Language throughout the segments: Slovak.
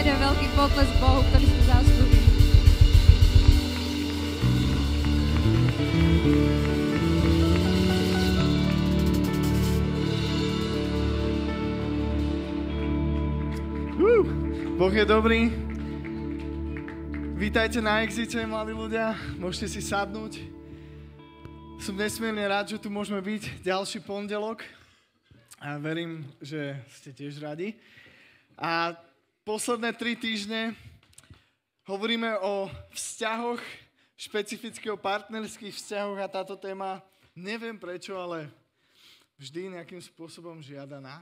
dať aj veľký potlesk Bohu, ktorý si zaslúži. Boh je dobrý. Vítajte na Exite, mladí ľudia. Môžete si sadnúť. Som nesmierne rád, že tu môžeme byť ďalší pondelok. A verím, že ste tiež radi. A posledné 3 týždne hovoríme o vzťahoch, špecificky o partnerských vzťahoch a táto téma, neviem prečo, ale vždy nejakým spôsobom žiadaná.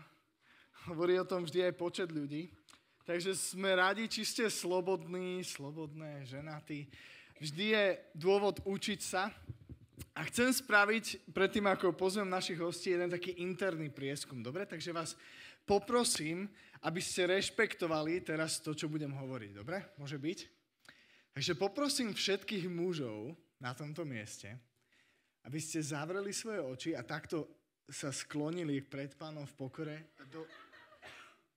Hovorí o tom vždy aj počet ľudí. Takže sme radi, či ste slobodní, slobodné, ženatí. Vždy je dôvod učiť sa. A chcem spraviť, predtým ako pozvem našich hostí, jeden taký interný prieskum. Dobre? Takže vás poprosím, aby ste rešpektovali teraz to, čo budem hovoriť. Dobre? Môže byť? Takže poprosím všetkých mužov na tomto mieste, aby ste zavreli svoje oči a takto sa sklonili pred Pánom v pokore a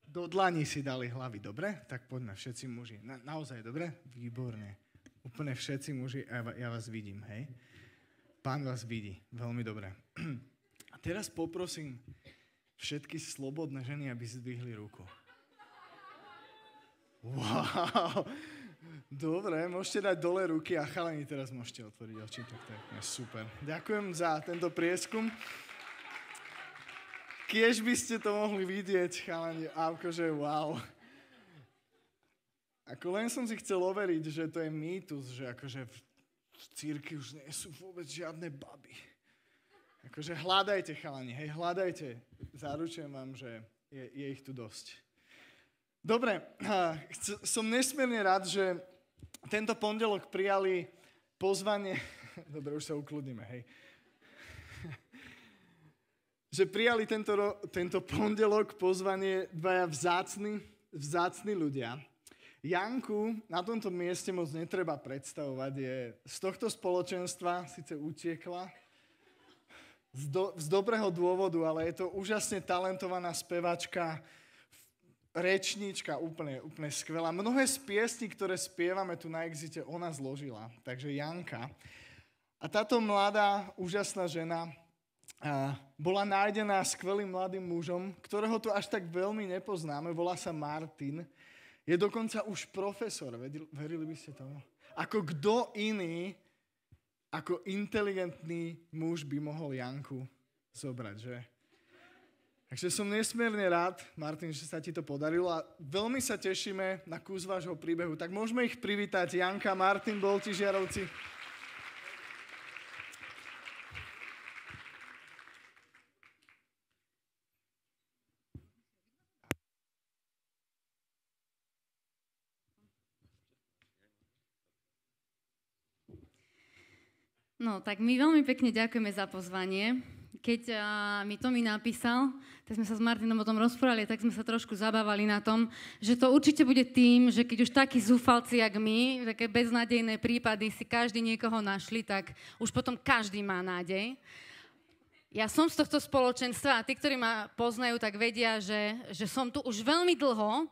do dlaní si dali hlavy, dobre? Tak poďme, všetci muži. Naozaj, dobre? Výborne. Úplne všetci muži, ja vás vidím, hej? Pán vás vidí, veľmi dobre. A teraz poprosím všetky slobodné ženy, aby zdvihli ruku. Wow! Dobre, môžete dať dole ruky a chalani teraz môžete otvoriť oči, tak to je super. Ďakujem za tento prieskum. Kiež by ste to mohli vidieť, chalani, akože wow. Ako len som si chcel overiť, že to je mýtus, že akože v cirkvi už nie sú vôbec žiadne baby. Akože hľadajte, chalani, hej, hľadajte. Zaručujem vám, že je ich tu dosť. Dobre, som nesmierne rád, že tento pondelok prijali pozvanie. Dobre, už sa ukludníme, hej. Že prijali tento pondelok pozvanie dvaja vzácni ľudia. Janku na tomto mieste moc netreba predstavovať, je z tohto spoločenstva síce utiekla z dobrého dôvodu, ale je to úžasne talentovaná spevačka, rečníčka, úplne skvelá. Mnohé z piesní, ktoré spievame tu na Exite, ona zložila, takže Janka. A táto mladá, úžasná žena bola nájdená skvelým mladým mužom, ktorého tu až tak veľmi nepoznáme, volá sa Martin. Je dokonca už profesor, verili by ste tomu? Ako kto iný, ako inteligentný muž by mohol Janku zobrať, že? Takže som nesmierne rád, Martin, že sa ti to podarilo a veľmi sa tešíme na kus vášho príbehu. Tak môžeme ich privítať. Janka, Martin, Boltižiarovci. No, tak my veľmi pekne ďakujeme za pozvanie. Keď mi Tomi napísal, tak sme sa s Martinom o tom rozprávali, tak sme sa trošku zabávali na tom, že to určite bude tým, že keď už takí zúfalci, jak my, také beznádejné prípady si každý niekoho našli, tak už potom každý má nádej. Ja som z tohto spoločenstva a tí, ktorí ma poznajú, tak vedia, že som tu už veľmi dlho,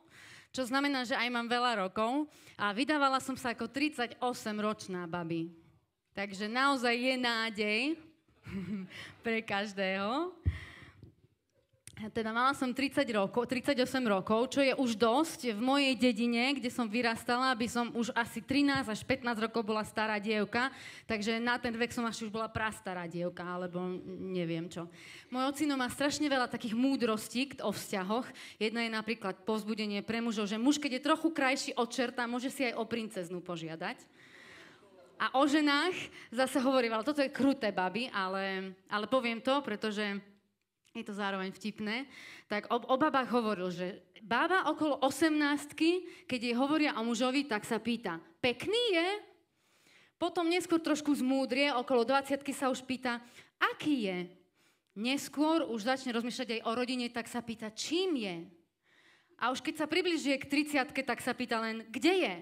čo znamená, že aj mám veľa rokov a vydávala som sa ako 38-ročná babi. Takže naozaj je nádej pre každého. Teda mala som 38 rokov, čo je už dosť v mojej dedine, kde som vyrastala, aby som už asi 13 až 15 rokov bola stará dievka, takže na ten vek som až už bola prastará dievka, alebo neviem čo. Môj ocino má strašne veľa takých múdrostí o vzťahoch. Jedna je napríklad povzbudenie pre mužov, že muž, keď je trochu krajší od čerta, môže si aj o princeznú požiadať. A o ženách zase hovorím, ale toto je kruté, baby, ale poviem to, pretože je to zároveň vtipné. Tak o babách hovoril, že baba okolo 18-ky, keď jej hovoria o mužovi, tak sa pýta, pekný je? Potom neskôr trošku zmúdrie, okolo 20-ky sa už pýta, aký je? Neskôr už začne rozmýšľať aj o rodine, tak sa pýta, čím je? A už keď sa približuje k 30-ke, tak sa pýta len, kde je?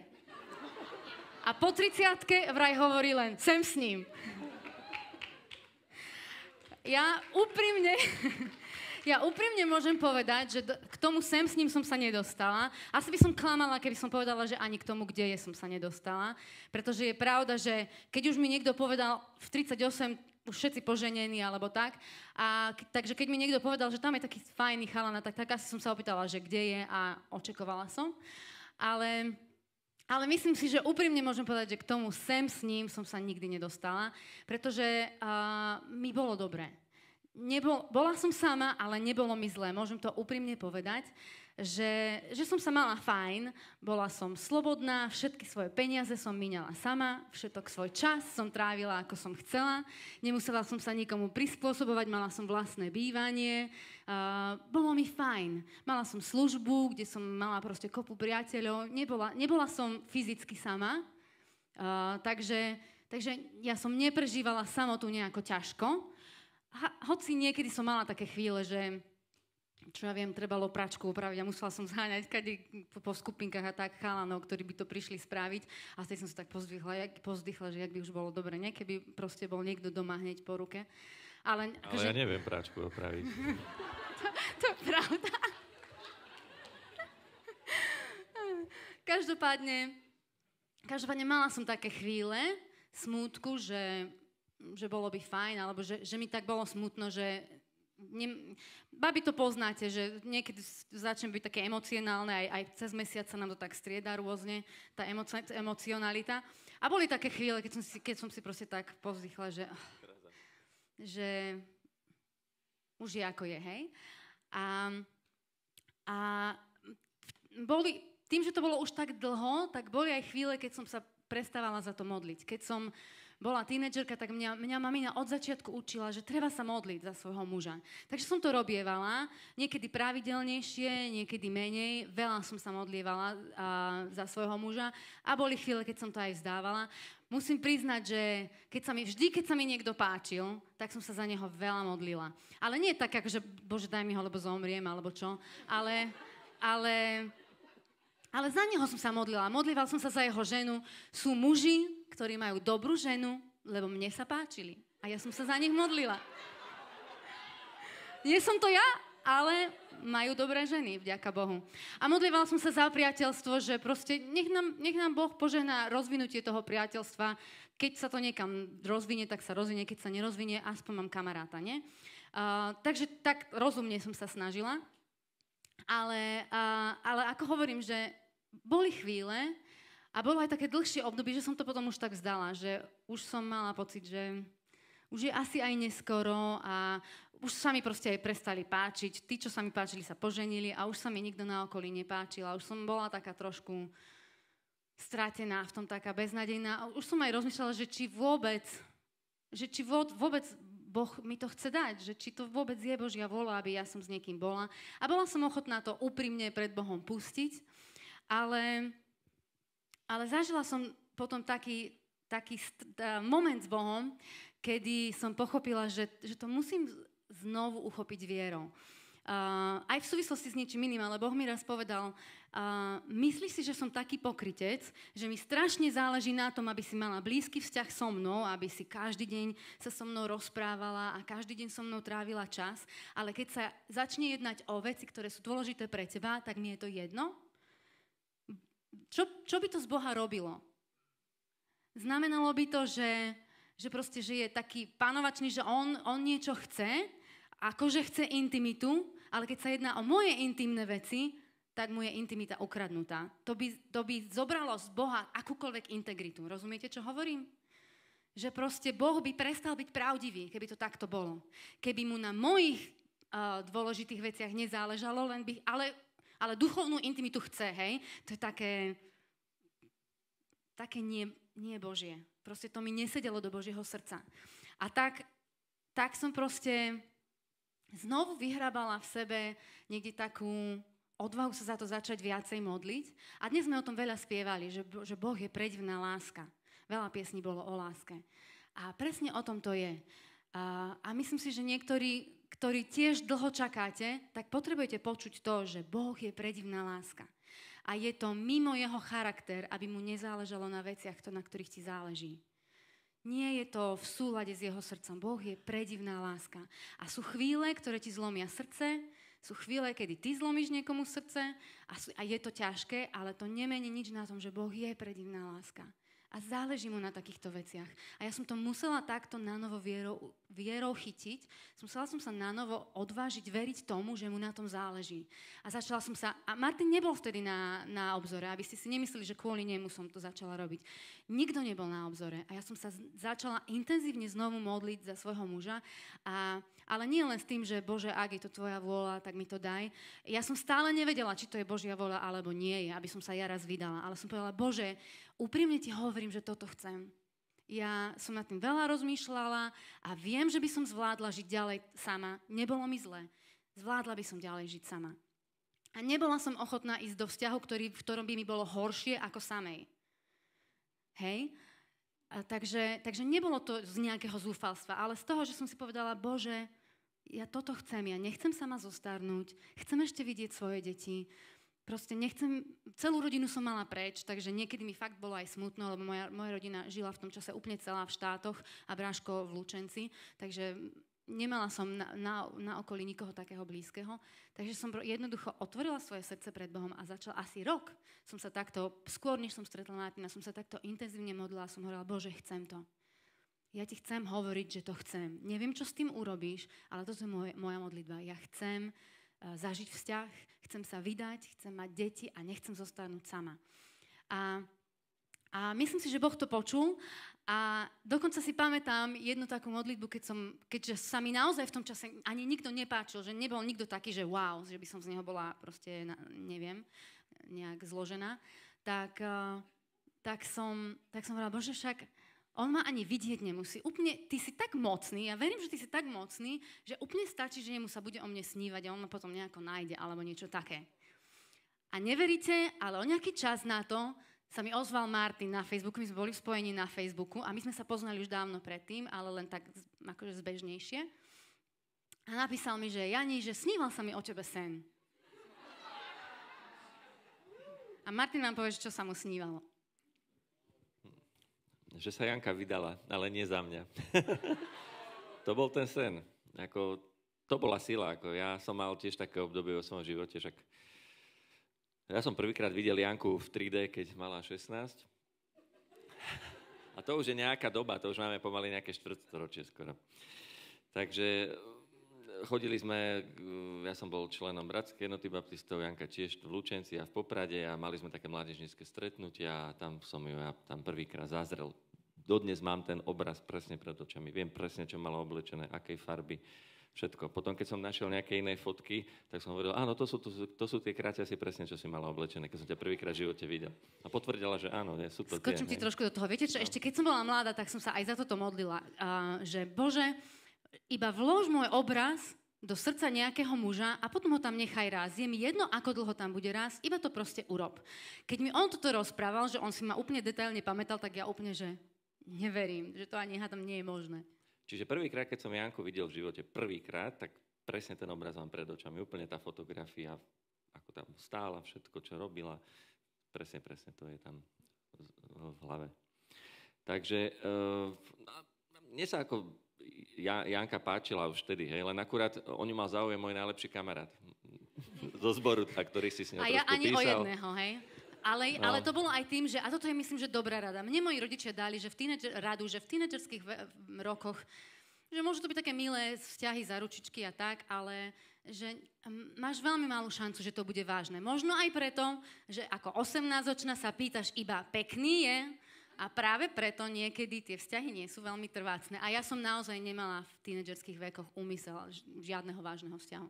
A po 30-ke vraj hovorí len, sem s ním. Ja Ja úprimne môžem povedať, že k tomu sem s ním som sa nedostala. Asi by som klamala, keby som povedala, že ani k tomu, kde je, som sa nedostala. Pretože je pravda, že keď už mi niekto povedal v 38, už všetci poženení alebo tak, takže keď mi niekto povedal, že tam je taký fajný chalana, tak asi som sa opýtala, že kde je a očakovala som. Ale myslím si, že úprimne môžem povedať, že k tomu sem s ním som sa nikdy nedostala, pretože mi bolo dobré. Bola som sama, ale nebolo mi zlé. Môžem to úprimne povedať, že som sa mala fajn, bola som slobodná, všetky svoje peniaze som míňala sama, všetok svoj čas som trávila, ako som chcela, nemusela som sa nikomu prispôsobovať, mala som vlastné bývanie, bolo mi fajn. Mala som službu, kde som mala proste kopu priateľov, nebola som fyzicky sama, takže ja som neprežívala samotu nejako ťažko. Hoci niekedy som mala také chvíle, že čo ja viem, trebalo pračku upraviť a musela som zháňať kade po skupinkách a tak chalanov, ktorí by to prišli spraviť. A vtedy som sa tak pozdýchla, že jak by už bolo dobre, ne? Keby proste bol niekto doma hneď po ruke. Ale ja neviem pračku opraviť. to je pravda. Každopádne mala som také chvíle smútku, že bolo by fajn, alebo že mi tak bolo smutno, že babi to poznáte, že niekedy začne byť také emocionálne, aj cez mesiac sa nám to tak strieda rôzne, tá emocionalita. A boli také chvíle, keď som si proste tak povzdychla, že už je ako je, hej. A boli, tým, že to bolo už tak dlho, tak boli aj chvíle, keď som sa prestávala za to modliť. Keď som bola tínedžerka, tak mňa mamina od začiatku učila, že treba sa modliť za svojho muža. Takže som to robievala, niekedy pravidelnejšie, niekedy menej. Veľa som sa modlievala za svojho muža a boli chvíle, keď som to aj vzdávala. Musím priznať, že keď sa mi niekto páčil, tak som sa za neho veľa modlila. Ale nie tak, že Bože, daj mi ho, lebo zomriem, alebo čo. Ale za neho som sa modlila. Modlíval som sa za jeho ženu. Sú muži, ktorí majú dobrú ženu, lebo mne sa páčili. A ja som sa za nich modlila. Nie som to ja, ale majú dobré ženy, vďaka Bohu. A modlívala som sa za priateľstvo, že proste nech nám Boh požehná rozvinutie toho priateľstva. Keď sa to niekam rozvinie, tak sa rozvinie. Keď sa nerozvinie, aspoň mám kamaráta, nie? Takže tak rozumne som sa snažila. Ale ako hovorím, že boli chvíle, a bolo aj také dlhšie obdobie, že som to potom už tak vzdala, že už som mala pocit, že už je asi aj neskoro a už sa mi proste aj prestali páčiť. Tí, čo sa mi páčili, sa poženili a už sa mi nikto na okolí nepáčil. A už som bola taká trošku stratená v tom, taká beznadejná. A už som aj rozmýšľala, že či vôbec Boh mi to chce dať, že či to vôbec je Božia vôľa, aby ja som s niekým bola. A bola som ochotná to úprimne pred Bohom pustiť, ale zažila som potom taký moment s Bohom, kedy som pochopila, že to musím znovu uchopiť vierou. Aj v súvislosti s niečím iným, ale Boh mi raz povedal, myslíš si, že som taký pokrytec, že mi strašne záleží na tom, aby si mala blízky vzťah so mnou, aby si každý deň sa so mnou rozprávala a každý deň so mnou trávila čas, ale keď sa začne jednať o veci, ktoré sú dôležité pre teba, tak mi je to jedno? Čo by to z Boha robilo? Znamenalo by to, že je taký panovačný, že on niečo chce, akože chce intimitu, ale keď sa jedná o moje intimné veci, tak mu je intimita ukradnutá. To by zobralo z Boha akúkoľvek integritu. Rozumiete, čo hovorím? Že proste Boh by prestal byť pravdivý, keby to takto bolo. Keby mu na mojich dôležitých veciach nezáležalo, ale duchovnú intimitu chce, hej? To je také nie Božie. Proste to mi nesedelo do Božieho srdca. A tak som proste znovu vyhrabala v sebe niekde takú odvahu sa za to začať viacej modliť. A dnes sme o tom veľa spievali, že Boh je predivná láska. Veľa piesní bolo o láske. A presne o tom to je. A myslím si, že niektorí, ktorí tiež dlho čakáte, tak potrebujete počuť to, že Boh je predivná láska. A je to mimo jeho charakter, aby mu nezáležalo na veciach, na ktorých ti záleží. Nie je to v súlade s jeho srdcom. Boh je predivná láska. A sú chvíle, ktoré ti zlomia srdce, sú chvíle, kedy ty zlomíš niekomu srdce a je to ťažké, ale to nemení nič na tom, že Boh je predivná láska. A záleží mu na takýchto veciach. A ja som to musela takto nanovo vierou chytiť. Musela som sa nanovo odvážiť veriť tomu, že mu na tom záleží. A začala som sa... A Martin nebol vtedy na obzore, aby ste si nemysleli, že kvôli nemu som to začala robiť. Nikto nebol na obzore. A ja som sa začala intenzívne znovu modliť za svojho muža. Ale nie len s tým, že Bože, ak je to tvoja vôľa, tak mi to daj. Ja som stále nevedela, či to je Božia vôľa, alebo nie je, aby som sa ja raz vydala. Ale som povedala, Bože, úprimne ti hovorím, že toto chcem. Ja som nad tým veľa rozmýšľala a viem, že by som zvládla žiť ďalej sama. Nebolo mi zle. Zvládla by som ďalej žiť sama. A nebola som ochotná ísť do vzťahu, v ktorom by mi bolo horšie ako samej. Hej? Takže nebolo to z nejakého zúfalstva, ale z toho, že som si povedala, Bože, ja toto chcem, ja nechcem sama zostarnúť, chcem ešte vidieť svoje deti. Proste nechcem, celú rodinu som mala preč, takže niekedy mi fakt bolo aj smutno, lebo moja rodina žila v tom čase úplne celá v štátoch a Bráško v Lučenci, takže nemala som na okolí nikoho takého blízkeho. Takže som jednoducho otvorila svoje srdce pred Bohom a začala asi rok. Som sa takto, skôr než som stretla Martina, som sa takto intenzívne modlila a som hovorila, Bože, chcem to. Ja ti chcem hovoriť, že to chcem. Neviem, čo s tým urobíš, ale toto je moja modlitba. Ja chcem zažiť vzťah, chcem sa vydať, chcem mať deti a nechcem zostarnúť sama. A myslím si, že Boh to počul a dokonca si pamätám jednu takú modlitbu, keďže sa mi naozaj v tom čase ani nikto nepáčil, že nebol nikto taký, že wow, že by som z neho bola proste, neviem, nejak zložená, tak som hovorila, Bože, však on ma ani vidieť nemusí. Úplne, ty si tak mocný, ja verím, že ty si tak mocný, že úplne stačí, že jemu sa bude o mne snívať a on ma potom nejako nájde, alebo niečo také. A neveríte, ale o nejaký čas na to sa mi ozval Martin na Facebooku, my sme boli v spojení na Facebooku a my sme sa poznali už dávno predtým, ale len tak akože zbežnejšie. A napísal mi, že Jani, že sníval sa mi o tebe sen. A Martin vám povie, čo sa mu snívalo. Že sa Janka vydala, ale nie za mňa. To bol ten sen. To bola sila. Ja som mal tiež také obdobie vo svojom živote. Ja som prvýkrát videl Janku v 3D, keď mala 16. A to už je nejaká doba, to už máme pomaly nejaké štvrtstoročie skoro. Takže chodili sme, ja som bol členom Bratskej jednoty baptistov, Janka tiež v Lučenci a v Poprade a mali sme také mládežnícke stretnutia a tam som ju ja tam prvýkrát zazrel. Dodnes mám ten obraz presne pred očami. Viem presne, čo mala oblečené, akej farby, všetko. Potom, keď som našiel nejaké iné fotky, tak som hovoril, áno, to sú tie kráťasy presne, čo si mala oblečené, keď som ťa prvýkrát v živote videl. A potvrdila, že áno, sú to tie. Skočím ti trošku do toho. Viete čo, ešte keď som bola mladá, tak som sa aj za toto modlila, že Bože, iba vlož môj obraz do srdca nejakého muža a potom ho tam nechaj rásť. Je mi jedno, ako dlho tam bude rásť, iba to proste urob. Keď mi on toto rozprával, že on si ma úplne detailne pamätal, tak ja úplne, že neverím, že to ani hádam nie je možné. Čiže prvýkrát, keď som Janku videl v živote, prvýkrát, tak presne ten obraz mám pred očami. Úplne tá fotografia, ako tam stála, všetko, čo robila, presne to je tam v hlave. Takže mne sa Janka páčila už vtedy, hej, len akurát o ňu mal záujem môj najlepší kamarát zo zboru, ktorý si s ňou trošku písal. A ja ani o jedného, hej. Ale to bolo aj tým, že, a toto je myslím, že dobrá rada. Mne moji rodičia dali, že v tínedžerských rokoch, že môžu to byť také milé vzťahy za ručičky a tak, ale že máš veľmi malú šancu, že to bude vážne. Možno aj preto, že ako 18-ročná sa pýtaš iba pekný je a práve preto niekedy tie vzťahy nie sú veľmi trvácne. A ja som naozaj nemala v tínedžerských vekoch úmysel žiadneho vážneho vzťahu.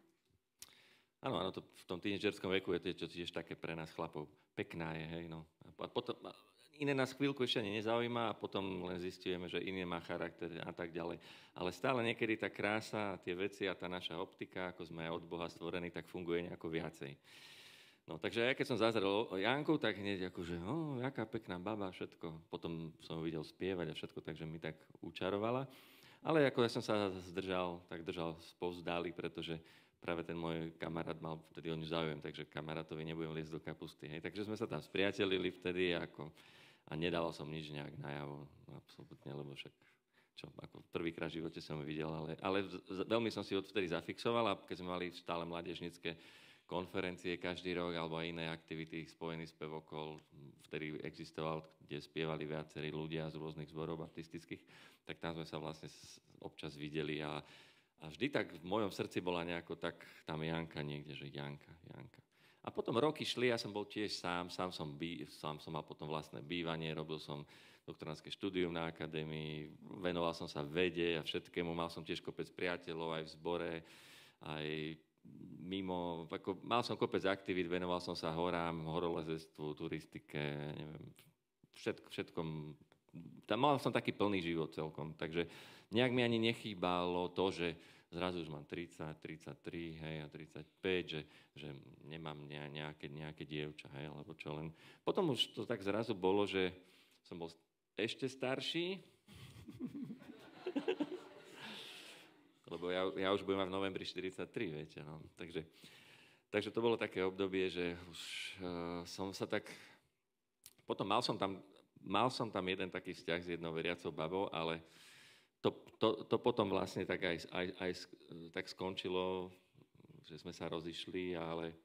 Áno, to v tom tínedžerskom veku je to tiež také pre nás chlapov. Pekná je, hej, no. A potom, iné nás chvíľku ešte ani nezaujíma a potom len zistujeme, že iný má charakter a tak ďalej. Ale stále niekedy tá krása, tie veci a tá naša optika, ako sme od Boha stvorení, tak funguje nejako viacej. No, takže ja keď som zazrel Janku, tak hneď akože, jaká pekná baba, všetko. Potom som ju videl spievať a všetko, takže mi tak učarovala. Ale ako ja som sa držal spovzdáli, pretože práve ten môj kamarát mal vtedy o ňu záujem, takže kamarátovi nebudem liesť do kapusty. Hej. Takže sme sa tam spriatelili vtedy a nedával som nič nejak najavo, absolútne, lebo však ako prvýkrát v živote som videl, ale veľmi som si odvtedy zafixoval a keď sme mali stále mládežnícke konferencie každý rok alebo aj iné aktivity spojené s Pevokol, vtedy existoval, kde spievali viacerí ľudia z rôznych zborov baptistických, tak tam sme sa vlastne občas videli a vždy tak v mojom srdci bola nejako tak tam Janka niekde, že Janka. A potom roky šli, ja som bol tiež sám som mal potom vlastné bývanie, robil som doktorantské štúdium na akadémii, venoval som sa vede a všetkému, mal som tiež kopec priateľov aj v zbore, aj mimo, mal som kopec aktivít, venoval som sa horám, horolezectvu, turistike, neviem, všetkom. Tam mal som taký plný život celkom, takže nejak mi ani nechýbalo to, že zrazu už mám 30, 33, hej, a 35, že nemám nejaké dievča, hej, alebo čo len. Potom už to tak zrazu bolo, že som bol ešte starší, lebo ja už budem mať v novembri 43, viete, no. Takže to bolo také obdobie, že už som sa tak... Potom mal som tam jeden taký vzťah s jednou veriacou babou, ale to potom vlastne tak aj tak skončilo, že sme sa rozišli, ale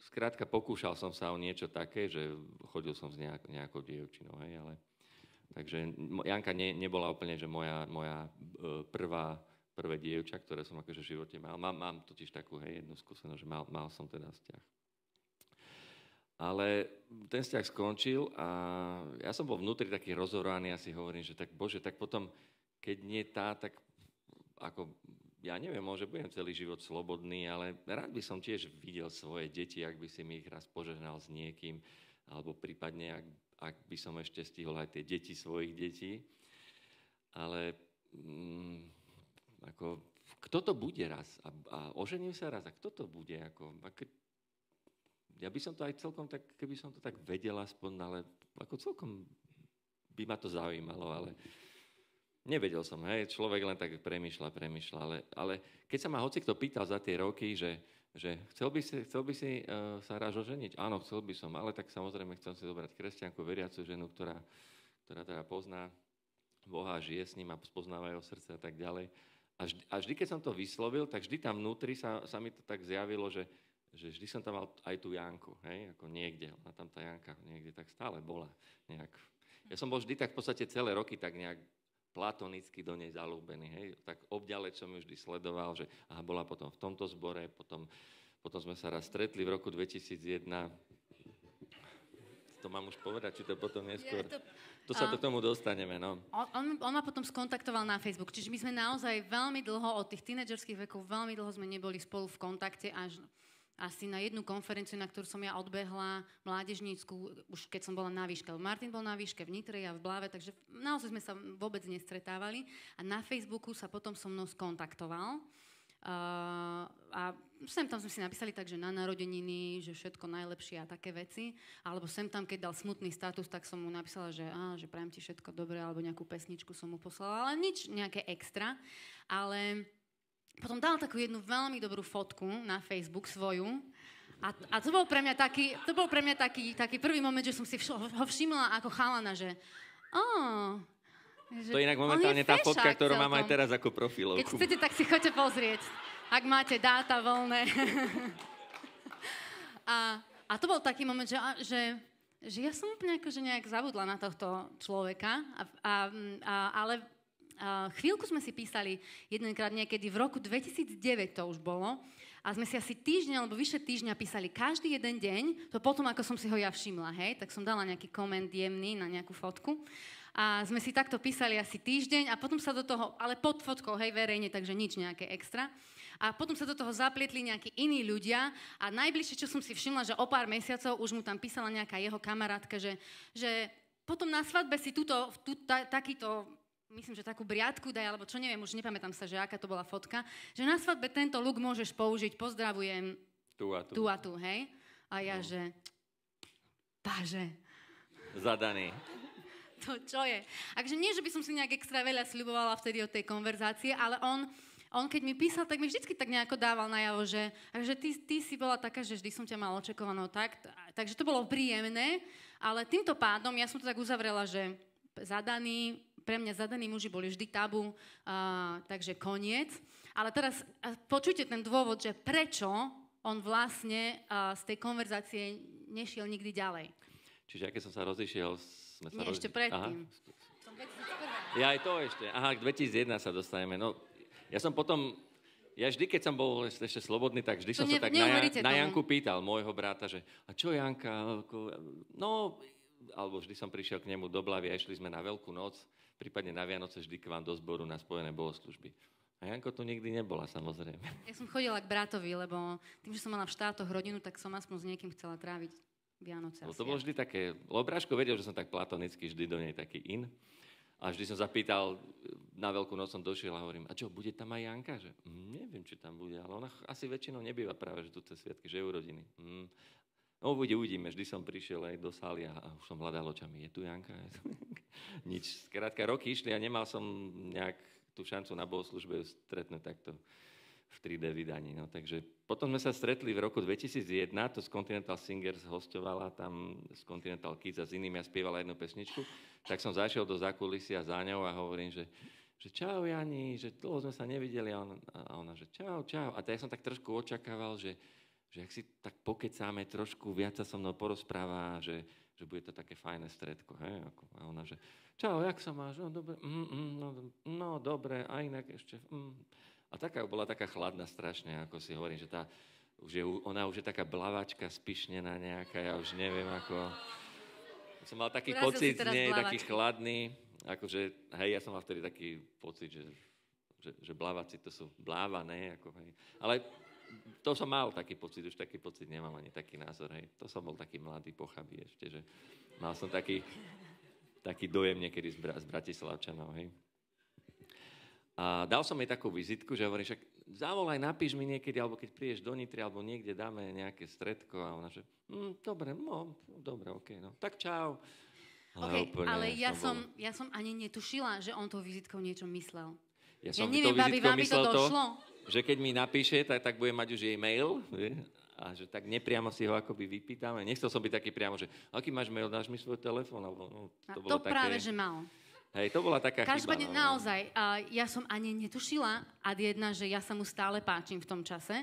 skrátka pokúšal som sa o niečo také, že chodil som s nejakou dievčinou, hej, ale takže Janka nebola úplne, že moja prvé dievča, ktoré som akože v živote mal. Mám totiž takú, hej, jednu skúsenosť, že mal som teda vzťah. Ale ten vzťah skončil a ja som bol vnútri taký rozhorovaný a si hovorím, že tak Bože, tak potom keď nie tak ako, ja neviem, môže budem celý život slobodný, ale rád by som tiež videl svoje deti, ak by si mi ich raz požehnal s niekým, alebo prípadne, ak by som ešte stihol aj tie deti svojich detí. Ale ako, kto to bude raz? A ožením sa raz? A kto to bude? Ja by som to aj celkom tak, keby som to tak vedel aspoň, ale ako celkom by ma to zaujímalo, ale... Nevedel som, hej, človek len tak premýšľa, ale keď sa ma hocikto pýtal za tie roky, že chcel by si sa raz oženiť? Áno, chcel by som, ale tak samozrejme chcem si zobrať kresťanku, veriacu ženu, ktorá teda pozná Boha, žije s ním a spoznáva jeho srdce a tak ďalej. A vždy, keď som to vyslovil, tak vždy tam vnútri sa mi to tak zjavilo, že vždy som tam mal aj tú Janku, hej, ako niekde, ona tam tá Janka niekde tak stále bola nejak. Ja som bol vždy tak v podstate celé roky tak nejak platonicky do nej zalúbený, hej. Tak obďaleč som ju vždy sledoval, že bola potom v tomto zbore, potom sme sa raz stretli v roku 2001. To mám už povedať, či to potom neskôr? To sa do tomu dostaneme, no. On ma potom skontaktoval na Facebook, čiže my sme naozaj veľmi dlho, od tých tínedžerských vekov, veľmi dlho sme neboli spolu v kontakte, až asi na jednu konferenciu, na ktorú som ja odbehla, mládežnícku, už keď som bola na výške. Martin bol na výške v Nitre, ja v Blave, takže naozaj sme sa vôbec nestretávali. A na Facebooku sa potom so mnou skontaktoval. A sem tam sme si napísali tak, že na narodeniny, že všetko najlepšie a také veci. Alebo sem tam, keď dal smutný status, tak som mu napísala, že prajem ti všetko dobré, alebo nejakú pesničku som mu poslala. Ale nič nejaké extra. Ale... Potom dal takú jednu veľmi dobrú fotku na Facebook svoju a to bol pre mňa taký prvý moment, že som si ho všimla ako chalana, že to je inak momentálne tá fotka, ktorú mám aj teraz ako profilovku. Keď chcete, tak si choďte pozrieť, ak máte dáta voľné. A to bol taký moment, že ja som úplne akože nejak zabudla na tohto človeka, ale... chvíľku sme si písali jedenkrát niekedy v roku 2009 to už bolo a sme si asi týždeň alebo vyše týždňa písali každý jeden deň, to potom ako som si ho ja všimla, hej, tak som dala nejaký koment jemný na nejakú fotku a sme si takto písali asi týždeň a potom sa do toho, ale pod fotkou, hej, verejne, takže nič nejaké extra. A potom sa do toho zaplietli nejakí iní ľudia a najbližšie, čo som si všimla, že o pár mesiacov už mu tam písala nejaká jeho kamarátka, že potom na svadbe si takýto, myslím, že takú briadku daj, alebo čo neviem, už nepamätám sa, že aká to bola fotka, že na svadbe tento look môžeš použiť, pozdravujem tu a tu, hej? A ja, že páže. Zadaný. To čo je? Takže nie, že by som si nejak extra veľa sľubovala vtedy od tej konverzácie, ale on keď mi písal, tak mi vždycky tak nejako dával najavo, že ty si bola taká, že vždy som ťa mal očakovanou tak. Takže to bolo príjemné, ale týmto pádom ja som to tak uzavrela, že pre mňa zadaní muži boli vždy tabu, takže koniec. Ale teraz počujte ten dôvod, že prečo on vlastne z tej konverzácie nešiel nikdy ďalej. Čiže aké som sa rozišiel... Ešte predtým. Som 2001. Ja aj to ešte. Aha, k 2001 sa dostaneme. No, ja vždy, keď som bol ešte slobodný, tak vždy som sa tak na Janku pýtal, môjho brata, že a čo Janka? No, alebo vždy som prišiel k nemu do Blavy a išli sme na Veľkú noc, prípadne na Vianoce vždy k vám do zboru na spojené bohoslužby. A Janko tu nikdy nebola, samozrejme. Ja som chodila k bratovi, lebo tým, že som mala v štátoch rodinu, tak som aspoň s niekým chcela tráviť Vianoce. To bolo vždy také, lebo Bráško vedel, že som tak platonicky vždy do nej taký in. A vždy som zapýtal, na Veľkú noc som došiel a hovorím, a čo, bude tam aj Janka? Že, neviem, či tam bude, ale ona asi väčšinou nebýva práve, že tu cez sviatky, že je urodiny. No uvidíme, vždy som prišiel aj do sály a už som hľadal očami, je tu Janka? Nič, skrátka roky išli a nemal som nejak tú šancu na bohoslužbe stretnúť takto v 3D vydaní. No, takže potom sme sa stretli v roku 2001, to z Continental Singers hostovala tam z Continental Kids a s inými a spievala jednu pesničku. Tak som zašiel do zákulisia za ňou a hovorím, že čau Jani, že dlho sme sa nevideli a ona, že čau. A ja som tak trošku očakával, že ak si tak pokecáme trošku, viac sa so mnou porozpráva, že bude to také fajné stredko. Hej? A ona, že čau, jak sa máš? No, dobre, no dobre, a inak ešte... A bola taká chladná strašne, ako si hovorím, že ona už je taká blavačka, spišnená nejaká, ja už neviem, ako... Som mal taký pocit z nej, taký chladný, akože, hej, ja som mal vtedy taký pocit, že blavaci to sú blávané, ako, hej. Ale to som mal taký pocit, už taký pocit nemám ani taký názor, hej. To som bol taký mladý, pochabý ešte, že mal som taký dojem niekedy z Bratislavčanov, hej. A dal som jej takú vizitku, že hovorím, však zavolaj, napíš mi niekedy, alebo keď prídeš do Nitry, alebo niekde dáme nejaké stredko. A ona, že dobre, okej, no. Tak čau. Ale ja som ani netušila, že on tou vizitkou niečo myslel. Ja neviem, babi, myslel to, že keď mi napíše, tak bude mať už jej mail, a že tak nepriamo si ho akoby vypýtame. Nechcel som byť taký priamo, že aký máš mail, dáš mi svoj telefón, alebo to práve, že mal. Hej, to bola taká chyba. Každopádne naozaj, ja som ani netušila, že ja sa mu stále páčim v tom čase.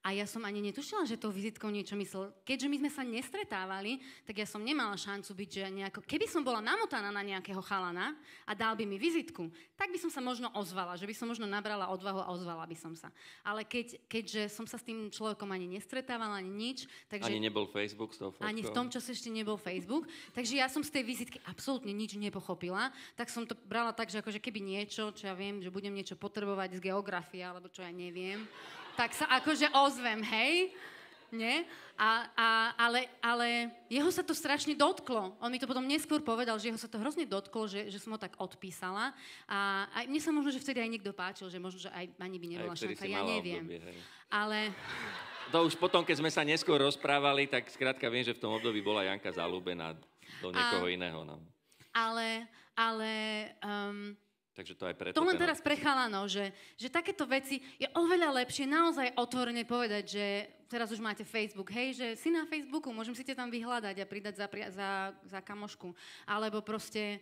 A ja som ani netušila, že tou vizitkou niečo myslel. Keďže my sme sa nestretávali, tak ja som nemala šancu byť, že nejako... Keby som bola namotaná na nejakého chalana a dal by mi vizitku, tak by som sa možno ozvala, že by som možno nabrala odvahu a ozvala by som sa. Ale keďže som sa s tým človekom ani nestretávala, ani nič, takže... Ani nebol Facebook s tou fotkou. Ani v tom čase ešte nebol Facebook. Takže ja som z tej vizitky absolútne nič nepochopila. Tak som to brala tak, že akože keby niečo, čo ja viem, že budem niečo potrebovať z geografie, alebo čo ja neviem, tak sa akože ozvem, hej? Nie? Ale jeho sa to strašne dotklo. On mi to potom neskôr povedal, že jeho sa to hrozne dotklo, že som ho tak odpísala. A mne sa možno, že vtedy aj niekto páčil, že možno, že aj ani by nebola šanca, ja neviem. Obdobie, ale... To už potom, keď sme sa neskôr rozprávali, tak skrátka viem, že v tom období bola Janka zalúbená do niekoho iného. No. Takže to aj preto. To len teraz pre chalanov, že takéto veci je oveľa lepšie naozaj otvorene povedať, že teraz už máte Facebook, hej, že si na Facebooku, môžem si ťa tam vyhľadať a pridať za kamošku. Alebo proste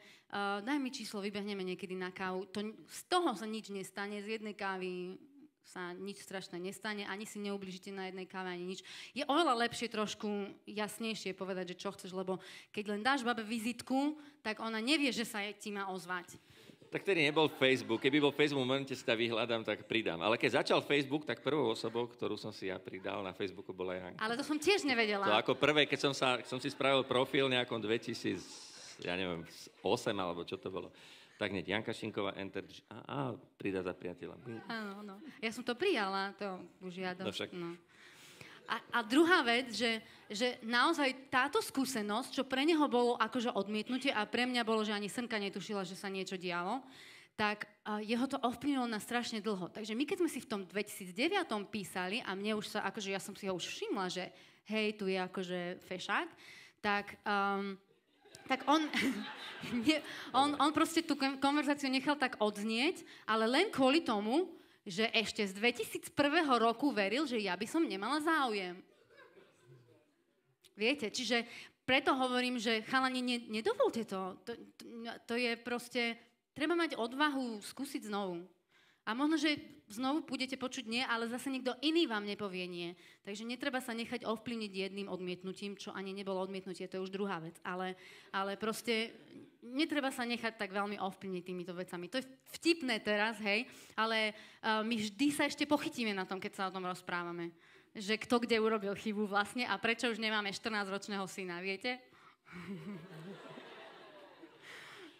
daj mi číslo, vybehneme niekedy na kávu. Z toho sa nič nestane, z jednej kávy sa nič strašné nestane, ani si neublížite na jednej káve, ani nič. Je oveľa lepšie trošku jasnejšie povedať, že čo chceš, lebo keď len dáš babe vizitku, tak ona nevie, že sa ti má ozvať. Tak tedy nebol Facebook. Keby bol Facebook, v momente si to vyhľadám, tak pridám. Ale keď začal Facebook, tak prvou osobou, ktorú som si ja pridal na Facebooku, bola Janka. Ale to som tiež nevedela. To ako prvé, keď som si spravil profil nejakom 2008 alebo čo to bolo. Tak hneď Janka Šinková, enter, pridá za priateľa. Áno. Ja som to prijala, to už ja dosť. No však. No. A druhá vec, že naozaj táto skúsenosť, čo pre neho bolo akože odmietnutie a pre mňa bolo, že ani srnka netušila, že sa niečo dialo, tak jeho to ovplyvnilo na strašne dlho. Takže my, keď sme si v tom 2009 písali a mne už sa, akože ja som si ho už všimla, že hej, tu je akože fešák, tak on proste tú konverzáciu nechal tak odznieť, ale len kvôli tomu, že ešte z 2001 roku veril, že ja by som nemala záujem. Viete, čiže preto hovorím, že chalani, nedovolte to. To je proste, treba mať odvahu skúsiť znovu. A možno, že znovu budete počuť nie, ale zase niekto iný vám nepovie nie. Takže netreba sa nechať ovplyvniť jedným odmietnutím, čo ani nebolo odmietnutie, to je už druhá vec. Ale proste netreba sa nechať tak veľmi ovplyvniť týmito vecami. To je vtipné teraz, hej, ale my vždy sa ešte pochytíme na tom, keď sa o tom rozprávame. Že kto kde urobil chybu vlastne a prečo už nemáme 14-ročného syna, viete?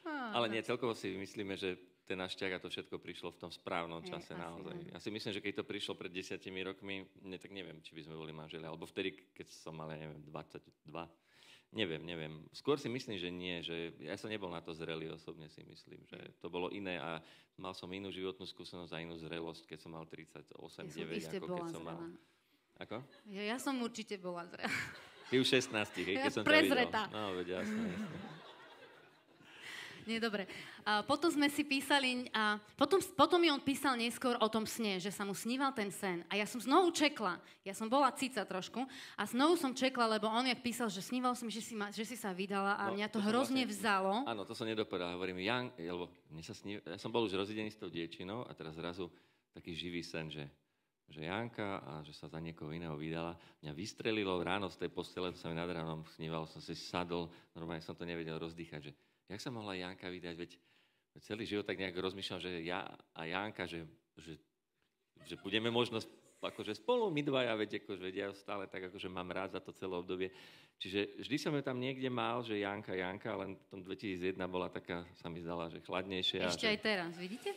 Ale nie, celkovo si myslíme, že ten náš ťah a to všetko prišlo v tom správnom čase naozaj. Ja si myslím, že keď to prišlo pred 10 rokmi, tak neviem, či by sme boli manželia, alebo vtedy, keď som mal, neviem, 22. Neviem. Skôr si myslím, že nie, že ja som nebol na to zrelý osobne, si myslím, že to bolo iné a mal som inú životnú skúsenosť a inú zrelosť, keď som mal 38, 9, ako keď som mal. Ako? Ja som určite bola zrelá. Ty už 16, keď som ťa videl. Prezretá. No, veď jasné. Nie, dobre. Potom sme si písali, potom mi on písal neskôr o tom sne, že sa mu sníval ten sen. A ja som znovu čekla. Ja som bola cica trošku a znovu som čekla, lebo on jak písal, že sníval som, že si sa vydala a mňa to hrozne vzalo. Áno, to som nedopovedal. Hovorím, ja som bol už rozvedený s tou dievčinou a teraz zrazu taký živý sen, že Janka a že sa za niekoho iného vydala. Mňa vystrelilo ráno z tej postele, to sa mi nad ránom sníval, som si sadol, normálne som to nevedel rozdýchať, že jak sa mohla Janka vydať, veď celý život tak nejak rozmýšľam, že ja a Janka, že budeme možno akože spolu my dvaja, veď ja stále tak akože mám rád za to celé obdobie. Čiže vždy som ju tam niekde mal, že Janka, len v tom 2001 bola taká, sa mi zdala, že chladnejšia. Ešte aj teraz, vidíte?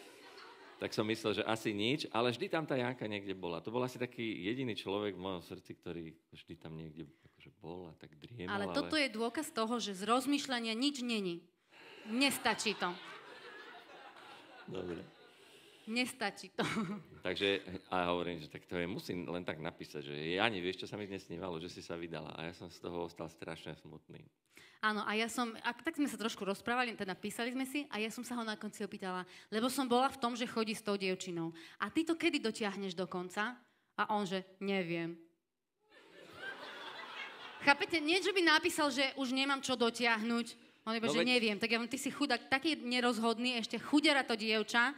Tak som myslel, že asi nič, ale vždy tam tá Janka niekde bola. To bol asi taký jediný človek v mojom srdci, ktorý vždy tam niekde akože bol a tak driemal. Ale toto je dôkaz toho, že z rozmýšľania nič není. Nestačí to. Dobre. Nestačí to. Takže, a hovorím, že tak to je, musím len tak napísať, že Jani, vieš, čo sa mi dnes snívalo, že si sa vydala. A ja som z toho ostal strašne smutný. Áno, a tak sme sa trošku rozprávali, teda písali sme si a ja som sa ho na konci opýtala, lebo som bola v tom, že chodí s tou dievčinou. A ty to kedy dotiahneš do konca? A on, že neviem. Chápete? Nie, že by napísal, že už nemám čo dotiahnuť. On iba, že neviem. Tak ja ty si chudák, taký nerozhodný, ešte chudera to dievča.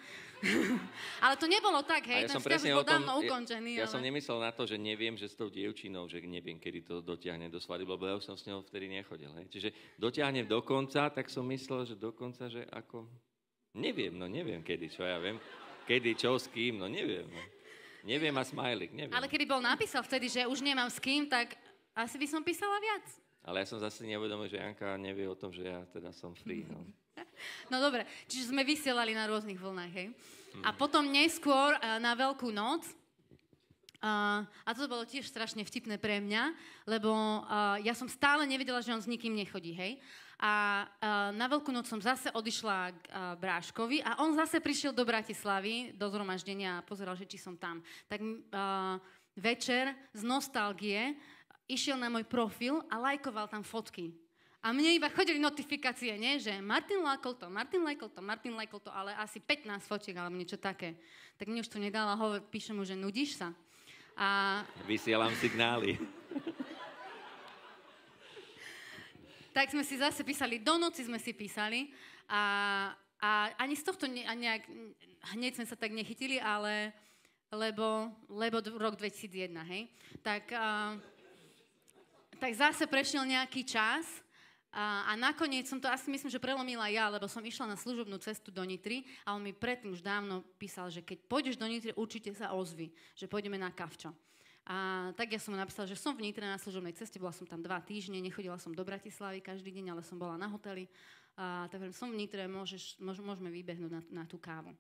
Ale to nebolo tak, hej, ten vzťah už bol dávno ukončený. Ja som nemyslel na to, že neviem, že s tou dievčinou, že neviem, kedy to dotiahne do svadby, lebo ja už som s ňou vtedy nechodil, hej. Čiže dotiahnem do konca, tak som myslel, že do konca, že ako... Neviem kedy, čo ja viem. Kedy, čo, s kým, neviem. No. Neviem a smajlik, neviem. Ale kedy bol napísal vtedy, že už nemám s kým, tak asi by som písala viac. Ale ja som zase neuvedomil, že Janka nevie o tom, že ja teda som free. No dobre, čiže sme vysielali na rôznych vlnách, hej? A potom neskôr na Veľkú noc, a to bolo tiež strašne vtipné pre mňa, lebo ja som stále nevedela, že on s nikým nechodí, hej? A na Veľkú noc som zase odišla k Bráškovi a on zase prišiel do Bratislavy, do zhromaždenia a pozeral, že či som tam. Tak večer z nostalgie išiel na môj profil a lajkoval tam fotky. A mne iba chodili notifikácie, nie? Že Martin lajkol to, ale asi 15 fotiek alebo niečo také. Tak mne už to nedala, píšem mu, že nudíš sa. A... Vysielam signály. Tak sme si zase písali, do noci sme si písali a ani z tohto hneď sme sa tak nechytili, ale lebo rok 2001, hej? Tak zase prešiel nejaký čas a nakoniec som to asi myslím, že prelomila ja, lebo som išla na služobnú cestu do Nitry a on mi predtým už dávno písal, že keď pôjdeš do Nitry, určite sa ozvi, že pôjdeme na kavčo. A tak ja som mu napísala, že som v Nitre na služobnej ceste, bola som tam 2 týždne, nechodila som do Bratislavy každý deň, ale som bola na hoteli. Tak som v Nitre, môžeme vybehnúť na tú kávu.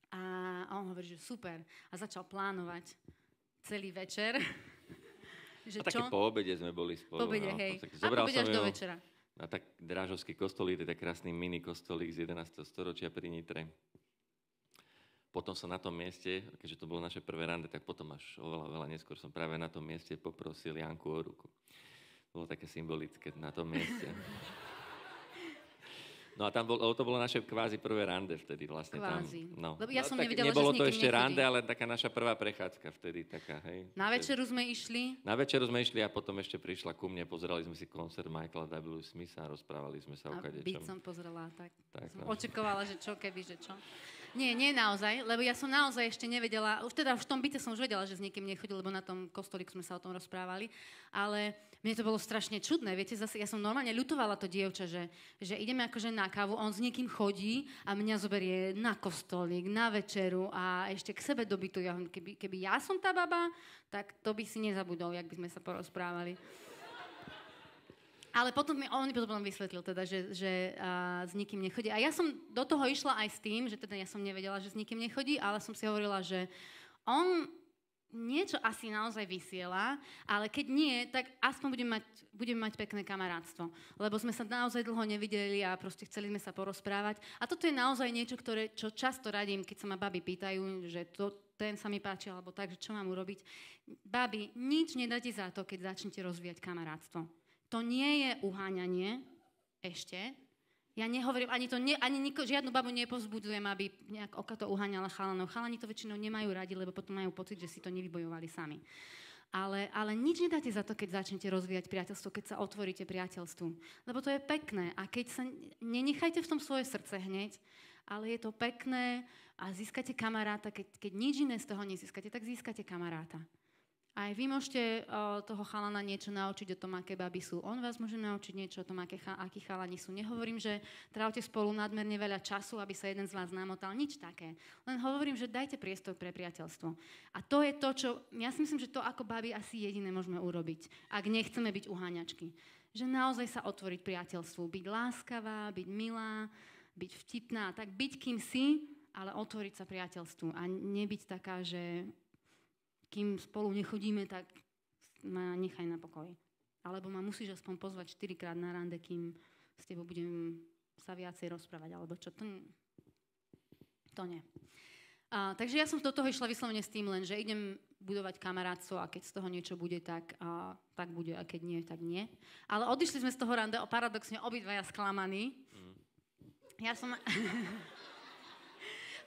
A on hovorí, že super. A začal plánovať celý večer. Že a také po obede sme boli spolu. Po obede, hej. A po obede až do večera. Na tak Drážovský kostolík, to je krásny mini kostolík z 11. storočia pri Nitre. Potom som na tom mieste, keďže to bolo naše prvé rande, tak potom až oveľa neskôr som práve na tom mieste poprosil Janku o ruku. Bolo také symbolické na tom mieste. No a to bolo naše kvázi prvé rande vtedy vlastne Kvázi. tam. No. Lebo ja som tak nevedela, nebolo že s to nikým ešte nechodí. rande, ale taká naša prvá prechádzka vtedy. Taká, hej. Na večeru sme išli. Na večeru sme išli a potom ešte prišla ku mne, pozerali sme si koncert Michaela W. Smitha a rozprávali sme sa o A kadečom. byť som pozrela, tak som no. očakovala, že čo keby, že čo. Nie naozaj, lebo ja som naozaj ešte nevedela, už teda v tom byte som už vedela, že s nikým nechodil, lebo na tom kostolíku sme sa o tom rozprávali, ale mne to bolo strašne čudné, viete, zase ja som normálne ľutovala to dievča, že ideme akože na kávu, on s niekým chodí a mňa zoberie na kostolík, na večeru a ešte k sebe do bytu. Keby ja som tá baba, tak to by si nezabudol, jak by sme sa porozprávali. Ale potom on mi potom vysvetlil teda, že s nikým nechodí. A ja som do toho išla aj s tým, že teda ja som nevedela, že s nikým nechodí, ale som si hovorila, že on niečo asi naozaj vysiela, ale keď nie, tak aspoň budeme mať pekné kamarátstvo. Lebo sme sa naozaj dlho nevideli a proste chceli sme sa porozprávať. A toto je naozaj niečo, čo často radím, keď sa ma baby pýtajú, že ten sa mi páči, alebo tak, že čo mám urobiť. Babi, nič nedáte za to, keď začnete rozvíjať kamarátstvo. To nie je uháňanie ešte. Ja nehovorím, žiadnu babu nepovzbudzujem, aby nejak okato uháňala chalanov. Chalani to väčšinou nemajú radi, lebo potom majú pocit, že si to nevybojovali sami. Ale nič nedáte za to, keď začnete rozvíjať priateľstvo, keď sa otvoríte priateľstvu. Lebo to je pekné. A keď sa nenechajte v tom svoje srdce hneď, ale je to pekné a získate kamaráta. Keď nič iné z toho nezískate, tak získate kamaráta. Aj vy môžete toho chalana niečo naučiť o tom, aké baby sú. On vás môže naučiť niečo o tom, akí chalani sú. Nehovorím, že trávte spolu nadmerne veľa času, aby sa jeden z vás namotal. Nič také. Len hovorím, že dajte priestor pre priateľstvo. A to je to, čo... Ja si myslím, že to ako baby asi jediné môžeme urobiť, ak nechceme byť uháňačky. Že naozaj sa otvoriť priateľstvu. Byť láskavá, byť milá, byť vtipná. Tak byť kým si, ale otvoriť sa priateľstvu. A nebyť taká, že... Kým spolu nechodíme, tak ma nechaj na pokoji. Alebo ma musíš aspoň pozvať 4-krát na rande, kým s tebou budem sa viacej rozprávať, alebo čo. To nie. Takže ja som do toho išla vyslovene s tým len, že idem budovať kamarátstvo a keď z toho niečo bude, tak bude a keď nie, tak nie. Ale odišli sme z toho rande paradoxne obidvaja sklamaní. Ja som...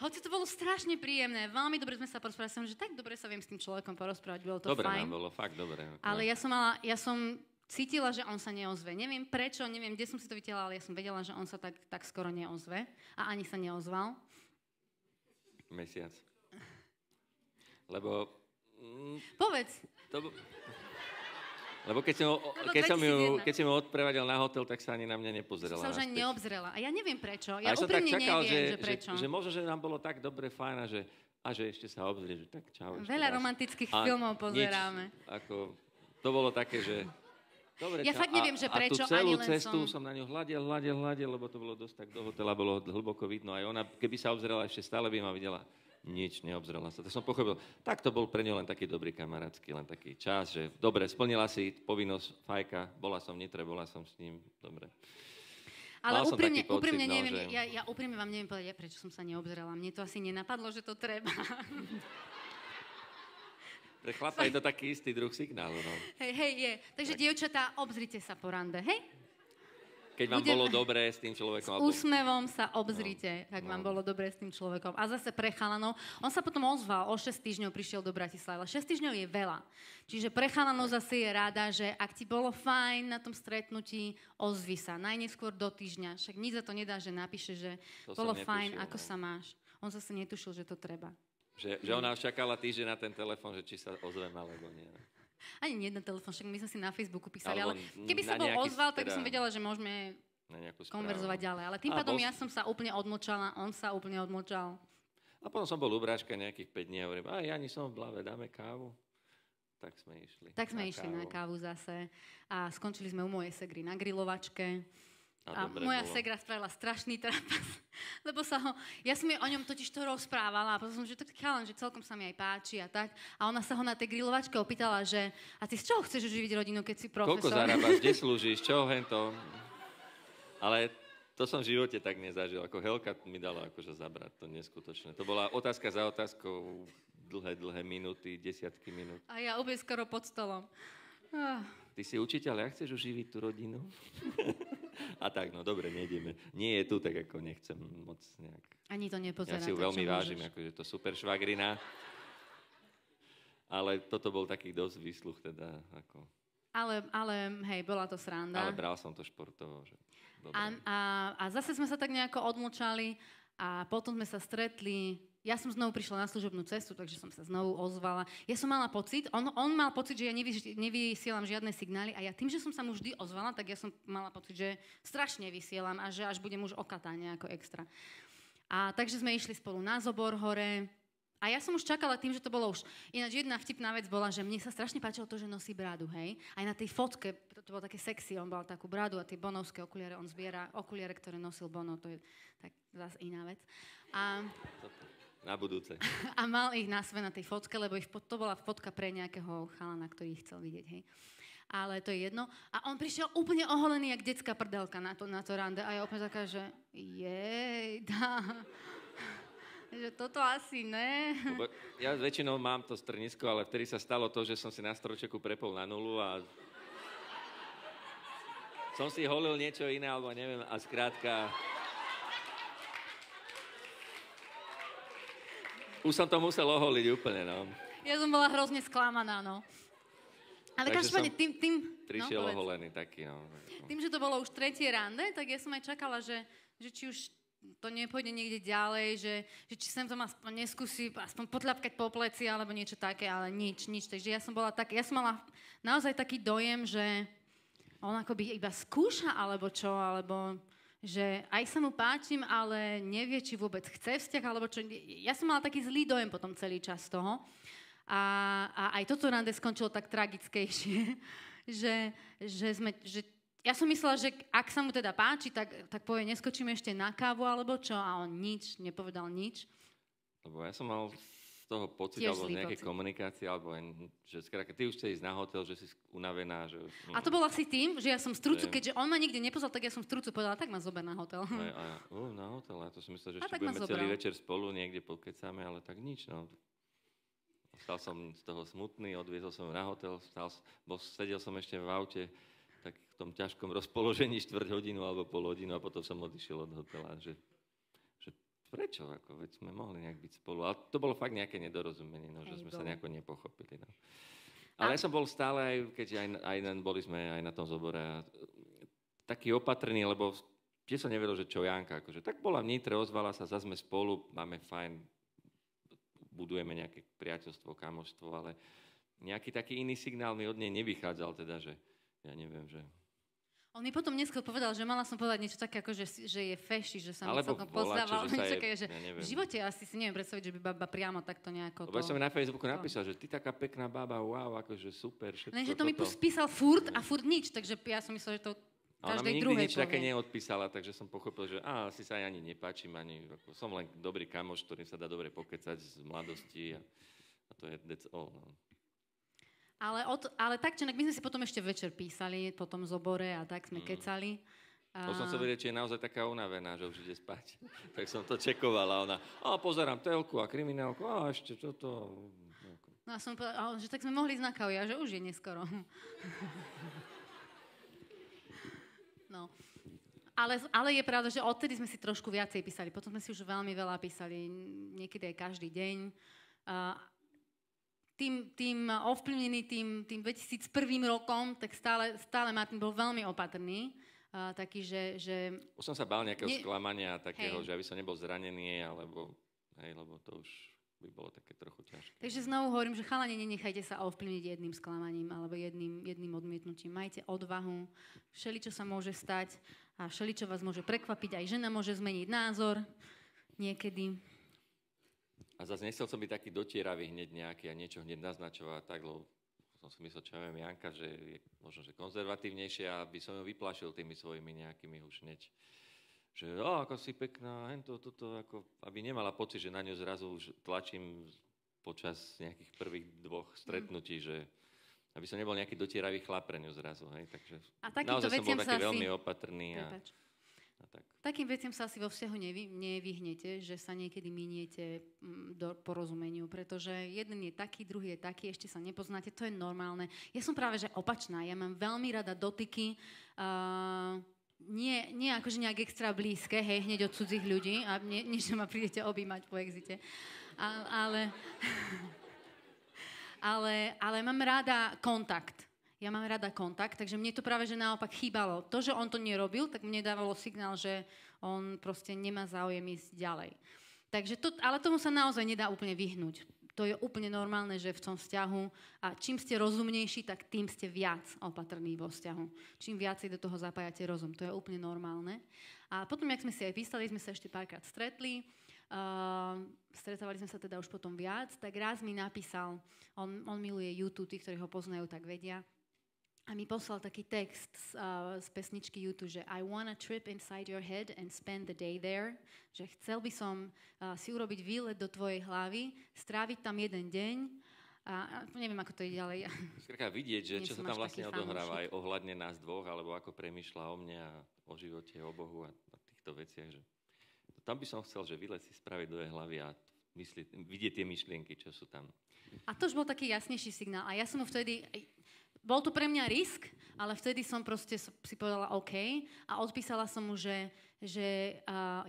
Hoci to bolo strašne príjemné, veľmi dobre sme sa porozprávali, že tak dobre sa viem s tým človekom porozprávať, bolo to dobre, fajn. Dobre, bolo fakt dobre. Ale ja som cítila, že on sa neozve. Neviem prečo, neviem, kde som si to videla, ale ja som vedela, že on sa tak skoro neozve. A ani sa neozval. Mesiac. Lebo... Povedz. Lebo keď som ju odprevadil na hotel, tak sa ani na mňa nepozerala. Som sa už ani neobzrela. A ja neviem prečo. Ja úprimne neviem, že prečo. Že možno, že nám bolo tak dobre, fajn a že ešte sa obzrie, že tak čau. Veľa romantických filmov pozeráme. To bolo také, že... Dobre, ja fakt neviem, že prečo. A tú celú cestu som na ňu hladil, lebo to bolo dosť tak do hotela, bolo hlboko vidno. Aj ona, keby sa obzrela, ešte stále by ma videla. Nič, neobzrela sa. To som pochopil. Tak to bol pre ňu len taký dobrý kamarátsky, len taký čas, že dobre, splnila si povinnosť, fajka, bola som v Nitre, bola som s ním, dobre. Ale úprimne neviem, ja úprimne vám neviem povedať, prečo som sa neobzrela. Mne to asi nenapadlo, že to treba. Pre chlapa je to taký istý druh signálu, no. Hej, je. Takže, dievčatá, obzrite sa po rande, hej? Keď vám bolo dobré s tým človekom. S úsmevom sa obzrite, ak vám bolo dobré s tým človekom. A zase pre chalanov. On sa potom ozval, o 6 týždňov prišiel do Bratislavy. 6 týždňov je veľa. Čiže pre chalanov zase je rada, že ak ti bolo fajn na tom stretnutí, ozvi sa. Najneskôr do týždňa. Však nič za to nedá, že napíše, že bolo fajn, ako sa máš. On zase netušil, že to treba. Že ona čakala týždeň na ten telefon, že či sa ozvem alebo nie. Ani nie na telefón, však my sme si na Facebooku písali, ale keby sa bol ozval, tak by som vedela, že môžeme konverzovať ďalej. Ale tým pádom ja som sa úplne odmlčala, on sa úplne odmlčal. A potom som bol u Bráška nejakých 5 dní a hovorím, ja ani som v Blave, dáme kávu. Tak sme išli. Na kávu zase a skončili sme u mojej segry na grilovačke. A moja segra spravila strašný trapas, lebo ja som jej o ňom totiž to rozprávala a potom som, že taký chalan, že celkom sa mi aj páči a tak. A ona sa ho na tej grilovačke opýtala, že a ty z čoho chceš uživiť rodinu, keď si profesor? Koľko zarábaš, kde slúžiš, čo hento? Ale to som v živote tak nezažil, ako Helka mi dala akože zabrať, to neskutočné. To bola otázka za otázkou, dlhé minúty, desiatky minút. A ja úplne skoro pod stolom. Ty si učiteľ, jak chceš uživiť tú rodinu? A tak, no dobre, nejdeme. Nie je tu, tak ako nechcem moc nejak. Ani to nepozerá. Ja si ju veľmi vážim, akože to super švagrina. Ale toto bol taký dosť výsluch teda, ako... Ale hej, bola to sranda. Ale bral som to športovo, že... A zase sme sa tak nejako odmlčali a potom sme sa stretli. Ja som znovu prišla na služobnú cestu, takže som sa znovu ozvala. Ja som mala pocit, on mal pocit, že ja nevysielam žiadne signály a ja tým, že som sa mu vždy ozvala, tak ja som mala pocit, že strašne vysielam a že až budem už okatá nejako extra. A takže sme išli spolu na Zobor hore. A ja som už čakala tým, že to bolo už... Ináč jedna vtipná vec bola, že mne sa strašne páčilo to, že nosí bradu, hej. Aj na tej fotke, to bolo také sexy, on mal takú bradu a tie bonovské okuliare, on zbiera okuliare, ktoré nosil Bono, to je tak zase iná vec. A... Na budúce. A mal ich na sebe na tej fotke, lebo to bola fotka pre nejakého chalana, ktorý ich chcel vidieť, hej. Ale to je jedno. A on prišiel úplne oholený, jak detská prdelka na to rande. A ja úplne taká, že jej, dá... Že toto asi ne. Lebo ja väčšinou mám to strnisko, ale vtedy sa stalo to, že som si na stročeku prepol na nulu a som si holil niečo iné, alebo neviem, a skrátka... Už som to musel oholiť úplne, no. Ja som bola hrozne sklamaná, no. Ale každopádne tým... Prišiel oholený taký, no. Tým, že to bolo už tretie rande, tak ja som aj čakala, že či už to nepôjde niekde ďalej, že či sem to aspoň neskúsi, aspoň potľapkať po pleci, alebo niečo také, ale nič. Takže ja som mala naozaj taký dojem, že on akoby iba skúša, alebo čo, alebo že aj sa mu páčim, ale nevie, či vôbec chce vzťah, alebo čo. Ja som mala taký zlý dojem potom celý čas toho. A aj toto rande skončilo tak tragickejšie, že ja som myslela, že ak sa mu teda páči, tak povie, neskočíme ešte na kávu, alebo čo, a on nepovedal nič. Lebo ja som mal z toho pocit, alebo z nejakej komunikácie, alebo že skrátka, ty už chceš ísť na hotel, že si unavená. Že, a to bolo asi tým, že ja som Strucu, keďže on ma nikde nepozval, tak ja som Strucu povedala, tak ma zober na hotel. Na hotel, ja to som myslel, že ešte budeme celý večer spolu, niekde pokecáme, ale tak nič, no. Stal som z toho smutný, odviezol som na hotel, sedel som ešte v aute, tak v tom ťažkom rozpoložení 4 hodinu alebo pol hodinu a potom som odišiel od hotela, že prečo, ako, veď sme mohli nejak byť spolu. Ale to bolo fakt nejaké nedorozumenie, no, že sme sa nejako nepochopili. No. Ale ja som bol stále, aj keď boli sme aj na tom Zobore, taký opatrný, lebo tiež som nevedel, že čo Janka, akože, tak bola v Nitre, ozvala sa, zase sme spolu, máme fajn, budujeme nejaké priateľstvo, kamoštvo, ale nejaký taký iný signál mi od nej nevychádzal, teda, že ja neviem, že... On mi potom neskôr povedal, že mala som povedať niečo také, ako že je feši, že sa mi celkom pozdával. V živote asi si neviem predstaviť, že by baba priamo takto nejako... Lebo ja som na Facebooku napísal, že ty taká pekná baba, wow, akože super, všetko. Lenže to mi písal furt a furt nič, takže ja som myslel, že to každej druhej povie. Ona mi nikdy nič také neodpísala, takže som pochopil, že asi sa ani nepáčim, som len dobrý kamoš, ktorým sa dá dobre pokecať z mladosti a to je that's all, no. Ale tak, my sme si potom ešte večer písali po tom Zobore a tak sme kecali. To som sa vedel, či je naozaj taká unavená, že už ide spať. Tak som to čekovala. Ona, pozerám telku a kriminálku, ešte toto. No a som povedala, že tak sme mohli ísť na kávu, a že už je neskoro. No. Ale je pravda, že odtedy sme si trošku viacej písali. Potom sme si už veľmi veľa písali, niekedy aj každý deň. Tým ovplyvnený tým 2001 rokom, tak stále Martin bol veľmi opatrný. Taký, že... Už som sa bál nejakého sklamania takého, že aby som nebol zranený, lebo to už by bolo také trochu ťažké. Takže znovu hovorím, že chalani, nenechajte sa ovplyvniť jedným sklamaním alebo jedným odmietnutím. Majte odvahu, všeličo sa môže stať a všeličo vás môže prekvapiť. Aj žena môže zmeniť názor niekedy. A zase nechcel som byť taký dotieravý hneď nejaký a niečo hneď naznačovať tak, lebo som si myslel, čo ja viem, Janka, že je možno, že konzervatívnejšia, aby som ju vyplašil tými svojimi nejakými už hneď. Že, ako si pekná, toto, ako, aby nemala pocit, že na ňu zrazu už tlačím počas nejakých prvých 2 stretnutí, že aby som nebol nejaký dotieravý chlap pre ňu zrazu, hej, takže naozaj som bol taký veľmi opatrný a tak. Takým veciam sa asi vo vzťahu nevyhnete, že sa niekedy miniete do porozumeniu, pretože jeden je taký, druhý je taký, ešte sa nepoznáte, to je normálne. Ja som práve že opačná, ja mám veľmi rada dotyky, nie akože nejak extra blízke, hej, hneď od cudzích ľudí, a nie že ma prídete objímať po exite, ale mám rada kontakt. Ja mám rada kontakt, takže mne to práve že naopak chýbalo. To, že on to nerobil, tak mne dávalo signál, že on proste nemá záujem ísť ďalej. Takže ale tomu sa naozaj nedá úplne vyhnúť. To je úplne normálne, že v tom vzťahu, a čím ste rozumnejší, tak tým ste viac opatrní vo vzťahu. Čím viacej do toho zapájate rozum, to je úplne normálne. A potom, jak sme si aj písali, sme sa ešte párkrát stretli, stretávali sme sa teda už potom viac, tak raz mi napísal, on miluje YouTube, tí, ktorí ho poznajú, tak vedia, a mi poslal taký text z pesničky YouTube, že I wanna trip inside your head and spend the day there, že chcel by som si urobiť výlet do tvojej hlavy, stráviť tam jeden deň a neviem, ako to je ďalej. Skrátka vidieť, že čo sa tam vlastne odohráva aj ohľadne nás dvoch, alebo ako premýšľa o mne a o živote, o Bohu a týchto veciach. Že tam by som chcel, že výlet si spraviť do jej hlavy a vidieť tie myšlienky, čo sú tam. A to už bol taký jasnejší signál. A ja som mu vtedy... Bol to pre mňa risk, ale vtedy som proste si povedala OK a odpísala som mu, že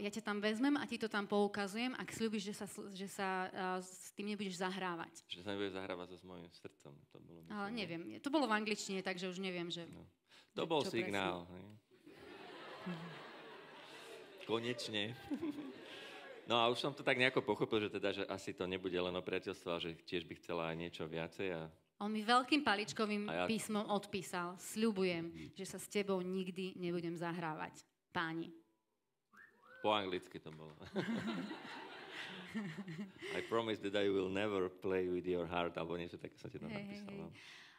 ja ťa tam vezmem a ti to tam poukazujem, ak sľúbiš, že sa s tým nebudeš zahrávať. Že sa nebudeš zahrávať so mojím srdcom. To bolo, myslím, ale neviem, to bolo v angličtine, takže už neviem, že... No. To bol signál. Konečne. No a už som to tak nejako pochopil, že teda, že asi to nebude len o priateľstve, ale že tiež by chcela aj niečo viacej a... On mi veľkým paličkovým písmom odpísal, sľubujem, že sa s tebou nikdy nebudem zahrávať. Páni. Po anglicky to bolo. I promise that I will never play with your heart, alebo niečo také som ti tam napísal.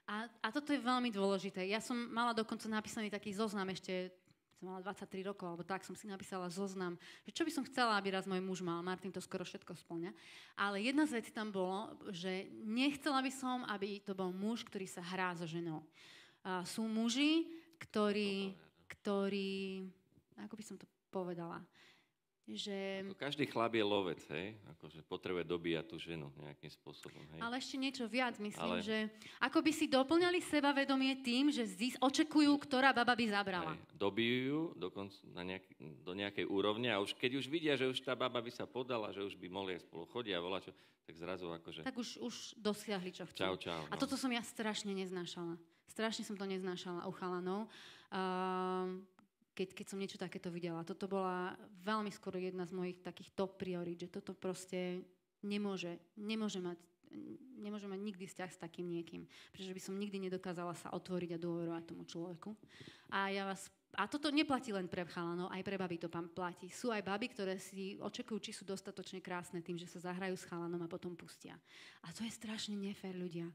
A toto je veľmi dôležité. Ja som mala dokonca napísaný taký zoznam ešte, som mala 23 rokov, alebo tak som si napísala zoznam, že čo by som chcela, aby raz môj muž mal. Martin to skoro všetko spĺňa. Ale jedna z vecí tam bolo, že nechcela by som, aby to bol muž, ktorý sa hrá so ženou. Sú muži, ktorí, ako by som to povedala, že... Ako každý chlap je lovec, hej? Akože potrebuje dobíjať tú ženu nejakým spôsobom, hej? Ale ešte niečo viac, myslím, že ako by si doplňali sebavedomie tým, že očekujú, ktorá baba by zabrala. Hej. Dobijú ju dokonca do nejakej úrovne a už keď už vidia, že už tá baba by sa podala, že už by mohli spolu chodiť a volať, tak zrazu akože... Tak už dosiahli, čo chcú. Čau. A toto som ja strašne neznášala. Strašne som to neznášala u chalanov. Keď som niečo takéto videla. Toto bola veľmi skoro jedna z mojich takých top priorít, že toto proste nemôže mať nikdy vzťah s takým niekým. Pretože by som nikdy nedokázala sa otvoriť a dôverovať tomu človeku. A toto neplatí len pre chalanov, aj pre baby to platí. Sú aj baby, ktoré si očekujú, či sú dostatočne krásne tým, že sa zahrajú s chalanom a potom pustia. A to je strašne nefér, ľudia.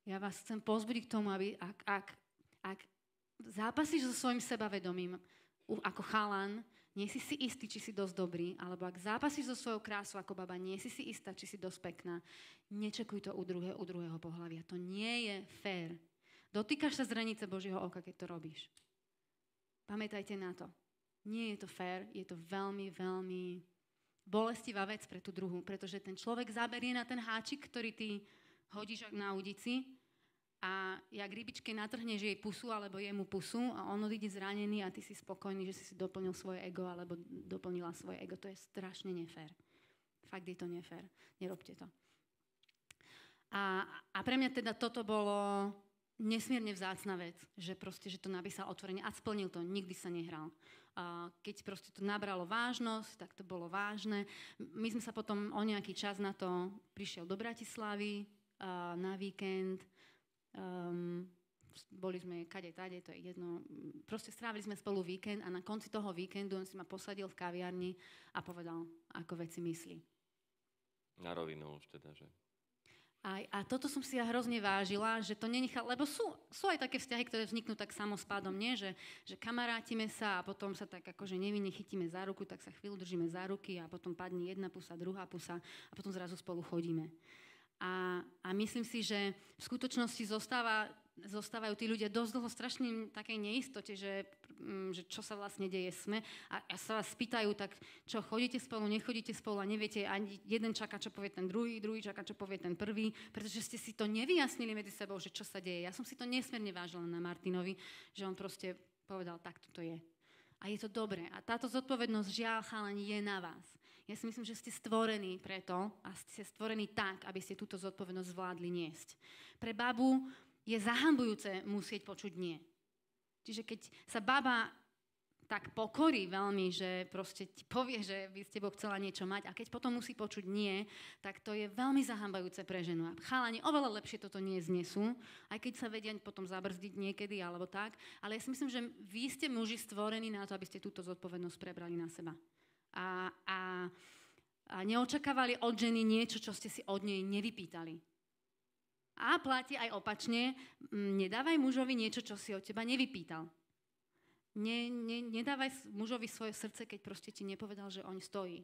Ja vás chcem povzbudiť k tomu, aby ak zápasíš so svojím sebavedomím ako chalan, nie si si istý, či si dosť dobrý, alebo ak zápasíš so svojou krásou ako baba, nie si si istá, či si dosť pekná, nečekuj to u druhého pohlavia. To nie je fér. Dotýkaš sa zranice Božieho oka, keď to robíš. Pamätajte na to. Nie je to fér, je to veľmi, veľmi bolestivá vec pre tú druhú, pretože ten človek zaberie na ten háčik, ktorý ty hodíš na udici, a jak rybičke natrhneš jej pusu alebo jemu pusu a on odíde zranený a ty si spokojný, že si doplnil svoje ego alebo doplnila svoje ego. To je strašne nefér. Fakt je to nefér. Nerobte to. A pre mňa teda toto bolo nesmierne vzácna vec, že proste, že to napísal otvorene a splnil to. Nikdy sa nehral. Keď proste to nabralo vážnosť, tak to bolo vážne. My sme sa potom o nejaký čas na to prišiel do Bratislavy na víkend. Boli sme kade tade, to je jedno. Proste strávili sme spolu víkend a na konci toho víkendu on si ma posadil v kaviarni a povedal, ako veci myslí. Na rovinu už teda, že? A toto som si ja hrozne vážila, že to nenechal, lebo sú aj také vzťahy, ktoré vzniknú tak samospádom, nie? Že kamarátime sa a potom sa tak akože nevinne chytíme za ruku, tak sa chvíľu držíme za ruky a potom padne jedna pusa, druhá pusa a potom zrazu spolu chodíme. A myslím si, že v skutočnosti zostávajú tí ľudia dosť dlho strašne takej neistote, že čo sa vlastne deje sme. A sa vás spýtajú, tak čo, chodíte spolu, nechodíte spolu a neviete, ani jeden čaká, čo povie ten druhý čaká, čo povie ten prvý, pretože ste si to nevyjasnili medzi sebou, že čo sa deje. Ja som si to nesmierne vážila na Martinovi, že on proste povedal, tak to je. A je to dobré. A táto zodpovednosť, žiaľ, chalani, je na vás. Ja si myslím, že ste stvorení preto a ste stvorení tak, aby ste túto zodpovednosť zvládli niesť. Pre babu je zahanbujúce musieť počuť nie. Čiže keď sa baba tak pokorí veľmi, že proste ti povie, že by s tebou chcela niečo mať a keď potom musí počuť nie, tak to je veľmi zahambajúce pre ženu. A chalani oveľa lepšie toto nie znesú, aj keď sa vedia potom zabrzdiť niekedy alebo tak, ale ja si myslím, že vy ste muži stvorení na to, aby ste túto zodpovednosť prebrali na seba. A neočakávali od ženy niečo, čo ste si od nej nevypýtali. A platí aj opačne, nedávaj mužovi niečo, čo si od teba nevypýtal. Nedávaj mužovi svoje srdce, keď proste ti nepovedal, že oň stojí.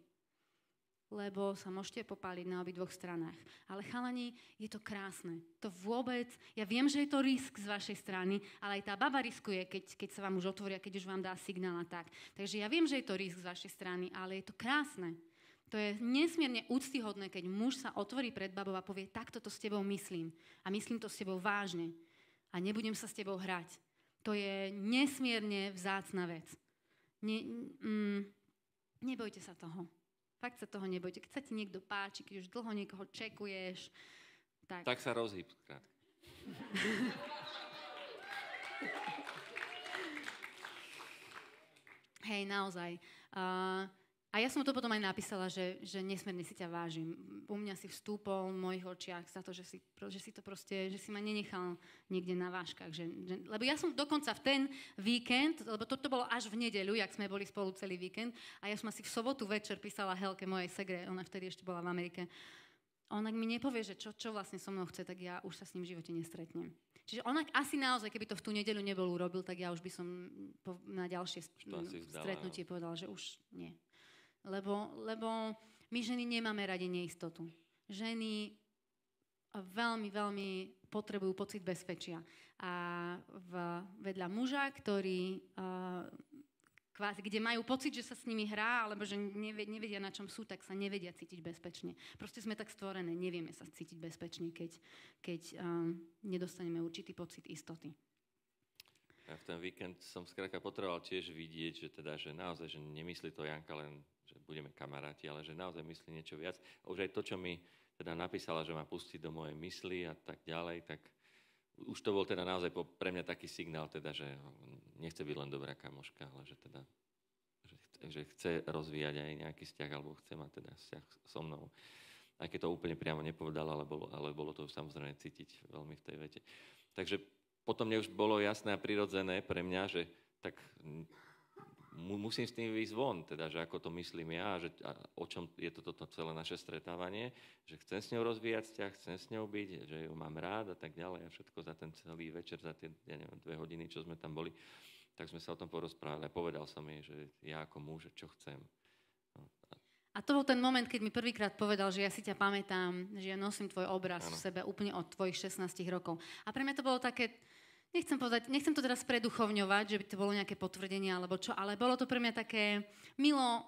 Lebo sa môžete popáliť na obidvoch stranách. Ale chalani, je to krásne. To vôbec, ja viem, že je to risk z vašej strany, ale aj tá baba riskuje, keď sa vám už otvorí a keď už vám dá signál a tak. Takže ja viem, že je to risk z vašej strany, ale je to krásne. To je nesmierne úctyhodné, keď muž sa otvorí pred babou a povie, takto to s tebou myslím. A myslím to s tebou vážne. A nebudem sa s tebou hrať. To je nesmierne vzácna vec. Nebojte sa toho. Fakt sa toho nebojte. Keď sa ti niekto páči, keď už dlho niekoho čekuješ, tak... Tak sa rozhýb. Hej, naozaj. A ja som to potom aj napísala, že nesmierne si ťa vážim. U mňa si vstúpol v mojich očiach za to, že si to proste, že si ma nenechal niekde na váškach. Lebo ja som dokonca v ten víkend, lebo toto bolo až v nedeľu, jak sme boli spolu celý víkend, a ja som asi v sobotu večer písala Helke, mojej segre, ona vtedy ešte bola v Amerike. Ona mi nepovie, že čo vlastne so mnou chce, tak ja už sa s ním v živote nestretnem. Čiže ona asi naozaj, keby to v tú nedeľu nebol urobil, tak ja už by som na ďalšie stretnutie povedala, že už nie. Lebo my ženy nemáme radi neistotu. Ženy veľmi, veľmi potrebujú pocit bezpečia. A vedľa muža, ktorý kvázi, kde majú pocit, že sa s nimi hrá, alebo že nevedia, na čom sú, tak sa nevedia cítiť bezpečne. Proste sme tak stvorené, nevieme sa cítiť bezpečne, keď nedostaneme určitý pocit istoty. Ja v ten víkend som skrátka potreboval tiež vidieť, že naozaj, že nemyslí to Janka len, že budeme kamaráti, ale že naozaj myslí niečo viac. A už aj to, čo mi teda napísala, že ma pustí do mojej mysli a tak ďalej, tak už to bol teda naozaj pre mňa taký signál, teda, že nechce byť len dobrá kamoška, ale že chce rozvíjať aj nejaký vzťah, alebo chce mať teda vzťah so mnou. Aj keď to úplne priamo nepovedala, ale bolo to samozrejme cítiť veľmi v tej vete. Takže potom mne už bolo jasné a prirodzené pre mňa, že tak musím s tým výjsť von, teda, že ako to myslím ja, a o čom je toto celé naše stretávanie, že chcem s ňou rozvíjať vzťah, chcem s ňou byť, že ju mám rád a tak ďalej a všetko za ten celý večer, za tie, 2 hodiny, čo sme tam boli, tak sme sa o tom porozprávali a povedal som jej, že ja ako muž, čo chcem. A to bol ten moment, keď mi prvýkrát povedal, že ja si ťa pamätám, že ja nosím tvoj obraz v sebe úplne od tvojich 16 rokov. A pre mňa to bolo také, nechcem to teraz preduchovňovať, že by to bolo nejaké potvrdenie alebo čo, ale bolo to pre mňa také milo,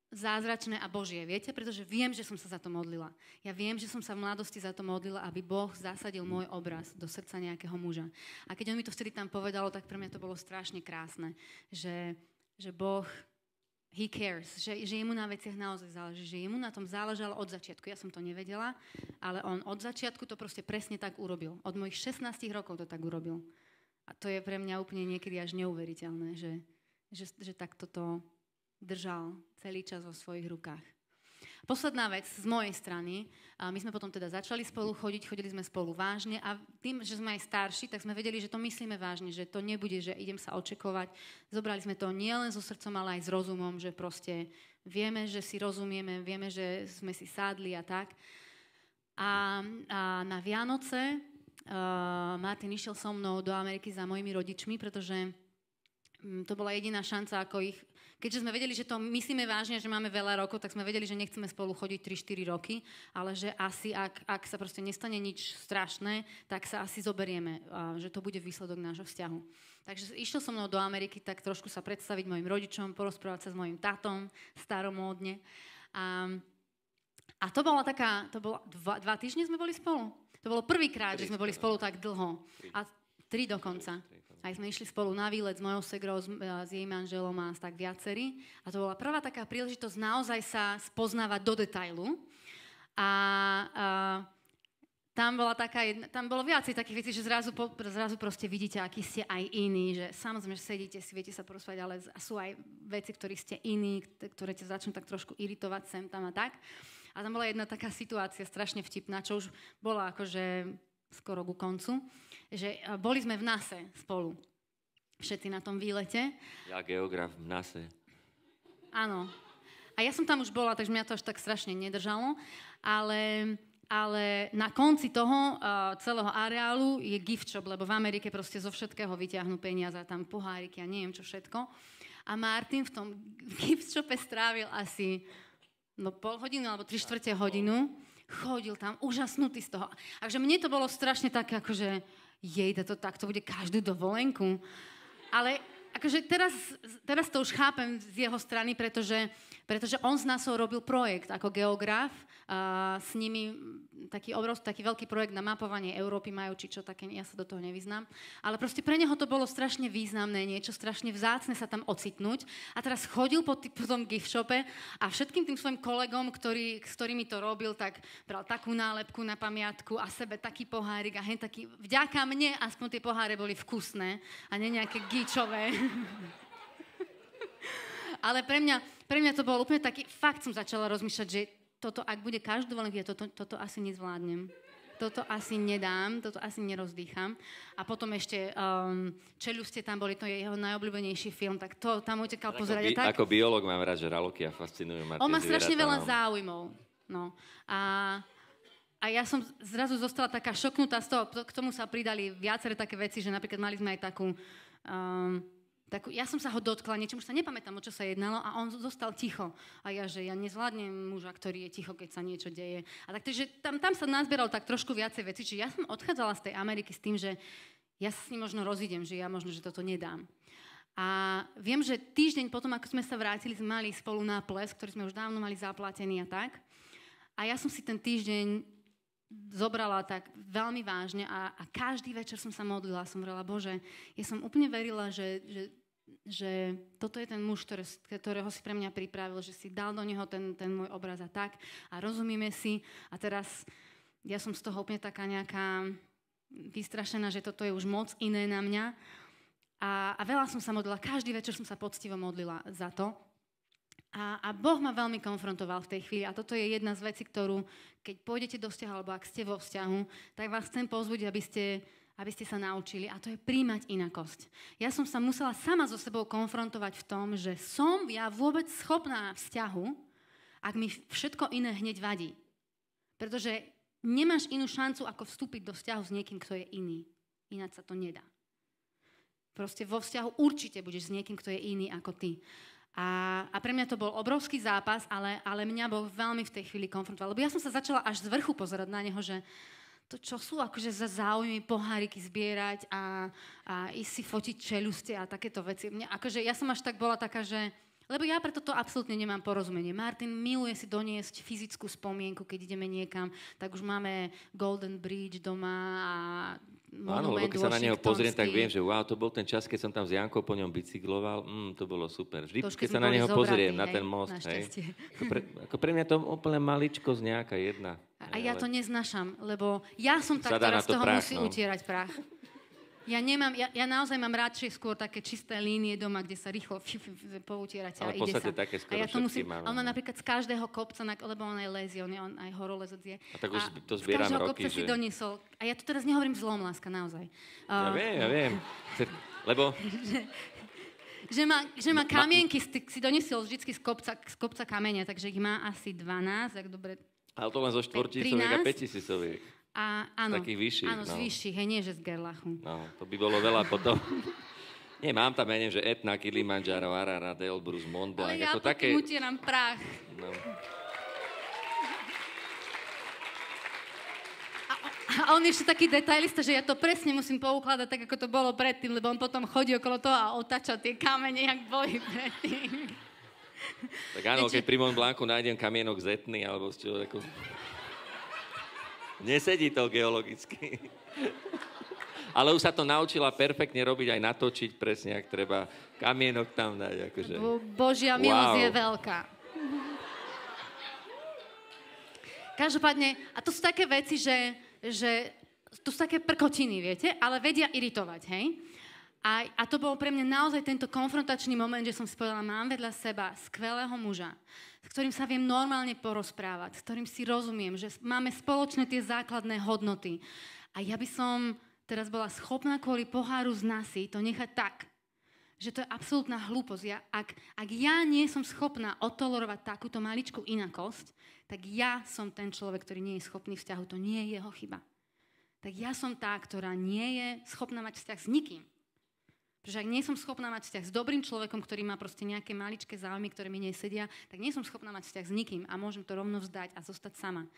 zázračné a Božie, viete? Pretože viem, že som sa za to modlila. Ja viem, že som sa v mladosti za to modlila, aby Boh zasadil môj obraz do srdca nejakého muža. A keď on mi to vtedy tam povedalo, tak pre mňa to bolo strašne krásne, že Boh he cares, že jemu na veciach naozaj záleží, že jemu na tom záležalo od začiatku. Ja som to nevedela, ale on od začiatku to proste presne tak urobil. Od mojich 16 rokov to tak urobil. A to je pre mňa úplne niekedy až neuveriteľné, že takto to držal celý čas vo svojich rukách. Posledná vec z mojej strany, my sme potom teda začali spolu chodiť, chodili sme spolu vážne a tým, že sme aj starší, tak sme vedeli, že to myslíme vážne, že to nebude, že idem sa očekovať. Zobrali sme to nielen so srdcom, ale aj s rozumom, že proste vieme, že si rozumieme, vieme, že sme si sádli a tak. A na Vianoce Martin išiel so mnou do Ameriky za mojimi rodičmi, pretože to bola jediná šanca, ako ich... Keďže sme vedeli, že to myslíme vážne, že máme veľa rokov, tak sme vedeli, že nechceme spolu chodiť 3-4 roky, ale že asi, ak sa proste nestane nič strašné, tak sa asi zoberieme, že to bude výsledok nášho vzťahu. Takže išiel som mnou do Ameriky tak trošku sa predstaviť mojim rodičom, porozprávať sa s mojim tatom, staromódne. A to bola taká, 2 týždne sme boli spolu. To bolo prvýkrát, že sme boli spolu tak dlho. A 3 dokonca. A Aj sme išli spolu na výlet s mojou segrou, s jej manželom a tak viacerí. A to bola prvá taká príležitosť naozaj sa spoznávať do detailu. A tam bolo viacej takých vecí, že zrazu proste vidíte, aký ste aj iní, že samozrejme, že sedíte si, viete sa porozprávať, ale sú aj veci, ktorí ste iní, ktoré ťa začnú tak trošku iritovať sem, tam a tak. A tam bola jedna taká situácia strašne vtipná, čo už bola akože skoro ku koncu, že boli sme v NASE spolu, všetci na tom výlete. Ja geograf v NASE. Áno. A ja som tam už bola, takže mňa to až tak strašne nedržalo, ale na konci toho celého areálu je gift shop, lebo v Amerike proste zo všetkého vyťahnú peniaze, tam poháriky a neviem čo všetko. A Martin v tom gift shope strávil asi pol hodinu alebo 3/4 hodinu. Chodil tam úžasnutý z toho. Takže mne to bolo strašne také, akože to bude každú dovolenku. Ale akože teraz to už chápem z jeho strany, pretože on s nás robil projekt ako geograf. S nimi taký veľký projekt na mapovanie Európy majú, či čo také, ja sa do toho nevyznám. Ale proste pre neho to bolo strašne významné, niečo strašne vzácne sa tam ocitnúť. A teraz chodil po tom gift shope a všetkým tým svojim kolegom, s ktorými to robil, tak bral takú nálepku na pamiatku a sebe taký pohárik a hen taký. Vďaka mne aspoň tie poháre boli vkusné a nie nejaké gíčové. Ale pre mňa to bolo úplne taký, fakt som začala rozmýšľať, že toto, ak bude každú dovolenku, toto asi nezvládnem. Toto asi nedám, toto asi nerozdýcham. A potom ešte Čeľuste tam boli, to je jeho najobľúbenejší film, tak to tam utekal pozerať. Ako biológ mám rád, že raloky a fascinujú ma tie zvieratá. On má strašne veľa záujmov. No. A ja som zrazu zostala taká šoknutá z toho, k tomu sa pridali viaceré také veci, že napríklad mali sme aj takú ja som sa ho dotkla, niečomu sa nepamätám, o čo sa jednalo a on zostal ticho. A ja nezvládnem muža, ktorý je ticho, keď sa niečo deje. A takže tam sa nazbieralo tak trošku viacej veci. Čiže ja som odchádzala z tej Ameriky s tým, že ja sa s ním možno rozídem, že ja možno, že toto nedám. A viem, že týždeň potom, ako sme sa vrátili, sme mali spolu na ples, ktorý sme už dávno mali zaplatený a tak. A ja som si ten týždeň zobrala tak veľmi vážne a každý večer som sa modlila, som hovorila, Bože, ja som úplne verila, že toto je ten muž, ktorého si pre mňa pripravil, že si dal do neho ten môj obraz a tak a rozumieme si a teraz ja som z toho úplne taká nejaká vystrašená, že toto je už moc iné na mňa a veľa som sa modlila, každý večer som sa poctivo modlila za to. A Boh ma veľmi konfrontoval v tej chvíli a toto je jedna z vecí, ktorú, keď pôjdete do vzťahu, alebo ak ste vo vzťahu, tak vás chcem povzbudiť, aby ste sa naučili a to je príjmať inakosť. Ja som sa musela sama so sebou konfrontovať v tom, že som ja vôbec schopná vzťahu, ak mi všetko iné hneď vadí. Pretože nemáš inú šancu, ako vstúpiť do vzťahu s niekým, kto je iný. Ináč sa to nedá. Proste vo vzťahu určite budeš s niekým, kto je iný ako ty. A pre mňa to bol obrovský zápas, ale mňa Boh veľmi v tej chvíli konfrontoval. Lebo ja som sa začala až z vrchu pozerať na neho, že to, čo sú akože za záujmy poháriky zbierať a ísť si fotiť čeľuste a takéto veci. Ja som až tak bola taká, že... Lebo ja preto to absolútne nemám porozumenie. Martin miluje si doniesť fyzickú spomienku, keď ideme niekam, tak už máme Golden Bridge doma a áno, lebo keď sa na neho pozriem, tak viem, že wow, to bol ten čas, keď som tam s Jankou po ňom bicykloval, to bolo super. Vždy, keď sa na neho pozriem, na ten most, hej. Ako pre mňa to úplne maličkosť nejaká jedna. A ja to neznášam, lebo ja som tá, ktorá z toho musí utierať prach. Ja naozaj mám radšej skôr také čisté línie doma, kde sa rýchlo poutierať a ide sa. Také skoro a ja to musím, a ona napríklad z každého kopca, lebo on aj lezie, on aj horolezec je. A tak už to zbieram roky, že... Z každého kopca si doniesol. A ja to teraz nehovorím zlom, láska, naozaj. Ja viem. Lebo... že má kamienky, si doniesol vždycky z kopca kamenia, takže ich má asi 12, ak dobre... Ale to len zo štvortisícoviek a 5tisícoviek. Áno, takých vyšších. Áno, z vyšších, nie že z Gerlachu. No, to by bolo veľa potom. Nie, mám tam, ja neviem, že Etna, Kilimanjaro, Ararat, Elbrus, Mont Blanc. Ale ja také... utieram prach. No. A on je ešte taký detailista, že ja to presne musím poukladať tak, ako to bolo predtým, lebo on potom chodí okolo toho a otáča tie kamene, jak boli predtým. Tak áno, keď pri Mont Blancu nájdem kamienok z Etny, alebo z čoho, ako... Nesedí to geologicky. Ale už sa to naučila perfektne robiť, aj natočiť presne, ak treba. Kamienok tam dať. Akože. Božia milosť je veľká. Každopádne, a to sú také veci, že to sú také prkotiny, viete, ale vedia iritovať, hej? A to bol pre mňa naozaj tento konfrontačný moment, že som si povedala, mám vedľa seba skvelého muža, s ktorým sa viem normálne porozprávať, s ktorým si rozumiem, že máme spoločné tie základné hodnoty. A ja by som teraz bola schopná kvôli poháru z nasi to nechať tak, že to je absolútna hlúposť. Ak ja nie som schopná otolerovať takúto maličkú inakosť, tak ja som ten človek, ktorý nie je schopný vzťahu. To nie je jeho chyba. Tak ja som tá, ktorá nie je schopná mať vzťah s nikým. Pretože ak nie som schopná mať vzťah s dobrým človekom, ktorý má proste nejaké maličké záujmy, ktoré mi nesedia, tak nie som schopná mať vzťah s nikým a môžem to rovno vzdať a zostať sama.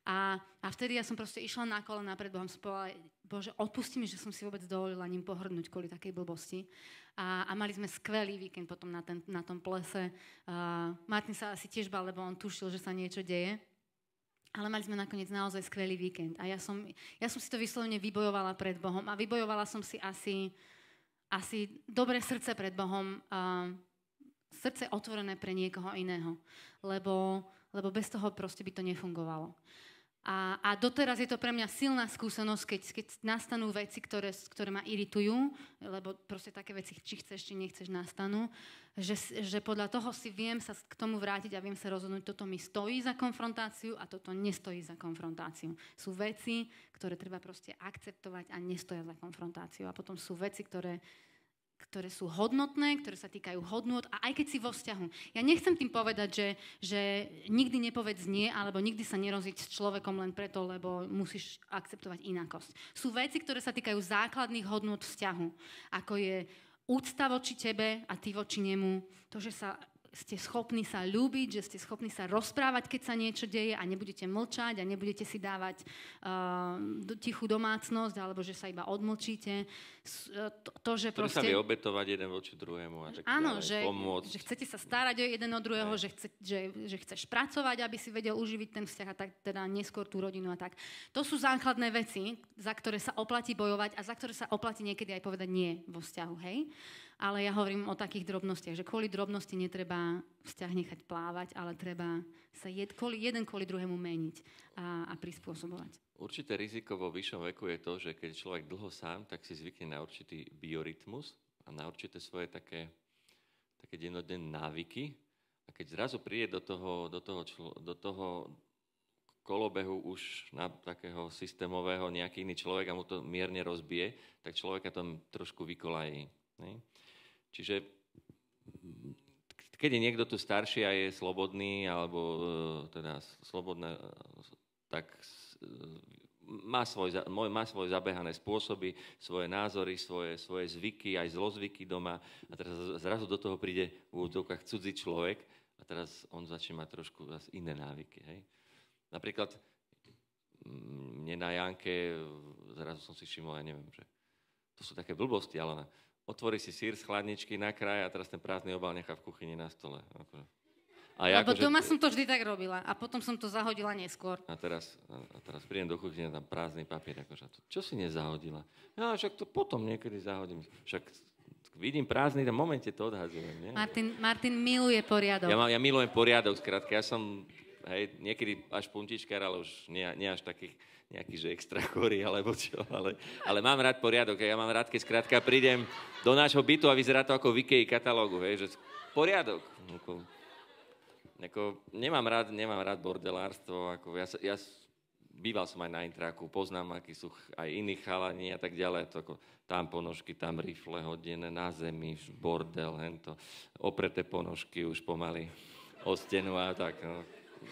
A vtedy ja som proste išla na kolená pred Bohom, povedala, Bože, odpusti mi, že som si vôbec dovolila ním pohrdnúť kvôli takej blbosti. A mali sme skvelý víkend potom na tom plese. Martin sa asi tiež bál, lebo on tušil, že sa niečo deje. Ale mali sme nakoniec naozaj skvelý víkend. A ja som si to vyslovene vybojovala pred Bohom. A vybojovala som si asi dobré srdce pred Bohom. Srdce otvorené pre niekoho iného. Lebo bez toho proste by to nefungovalo. A doteraz je to pre mňa silná skúsenosť, keď nastanú veci, ktoré ma iritujú, lebo proste také veci, či chceš, či nechceš, nastanú, že podľa toho si viem sa k tomu vrátiť a viem sa rozhodnúť, toto mi stojí za konfrontáciu a toto nestojí za konfrontáciu. Sú veci, ktoré treba proste akceptovať a nestoja za konfrontáciu. A potom sú veci, ktoré sú hodnotné, ktoré sa týkajú hodnôt a aj keď si vo vzťahu. Ja nechcem tým povedať, že nikdy nepovedz nie, alebo nikdy sa neroziť s človekom len preto, lebo musíš akceptovať inakosť. Sú veci, ktoré sa týkajú základných hodnôt vzťahu, ako je úcta voči tebe a ty voči nemu, to, že ste schopní sa ľúbiť, že ste schopní sa rozprávať, keď sa niečo deje a nebudete mlčať a nebudete si dávať tichú domácnosť alebo že sa iba odmlčíte. To, že proste... sa vie obetovať jeden voči druhému a tak áno, pomôcť. Že chcete sa starať o jeden od druhého, že chceš pracovať, aby si vedel uživiť ten vzťah a tak teda neskôr tú rodinu a tak. To sú základné veci, za ktoré sa oplatí bojovať a za ktoré sa oplatí niekedy aj povedať nie vo vzťahu, hej? Ale ja hovorím o takých drobnostiach, že kvôli drobnosti netreba vzťah nechať plávať, ale treba sa jeden kvôli druhému meniť a prispôsobovať. Určité riziko vo vyššom veku je to, že keď človek dlho sám, tak si zvykne na určitý biorytmus a na určité svoje také dennodenné návyky. A keď zrazu príde do toho kolobehu už na takého systémového nejaký iný človek a mu to mierne rozbije, tak človeka to trošku vykolají. Ne? Čiže keď je niekto tu starší a je slobodný, alebo teda slobodné, tak má svoje zabehané spôsoby, svoje názory, svoje zvyky, aj zlozvyky doma a teraz zrazu do toho príde v úvodzovkách cudzí človek a teraz on začne mať trošku iné návyky. Hej? Napríklad mne na Janke, zrazu som si všimol, ja neviem, že to sú také blbosti, ale otvorí si sír z chladničky na kraj a teraz ten prázdny obal nechá v kuchyni na stole. Lebo doma som to vždy tak robila a potom som to zahodila neskôr. A teraz prídem do kuchyne a tam prázdny papier. Čo si nezahodila? Ja však to potom niekedy zahodím. Však vidím prázdny, v momente to odhadzujem. Nie? Martin miluje poriadok. Ja milujem poriadok, skrátka. Ja som niekedy až puntičkár, ale už nie až takých nejaký, že extra chory, alebo čo, ale mám rád poriadok. Ja mám rád, keď skrátka prídem do nášho bytu a vyzerá to ako v IKEA katalógu, že poriadok. Nemám rád bordelárstvo. Ja býval som aj na Intraku, poznám, akí sú aj iní chalani a tak ďalej. Tam ponožky, tam rifle hodené na zemi, bordel, opreté ponožky už pomaly o stenu a tak. No.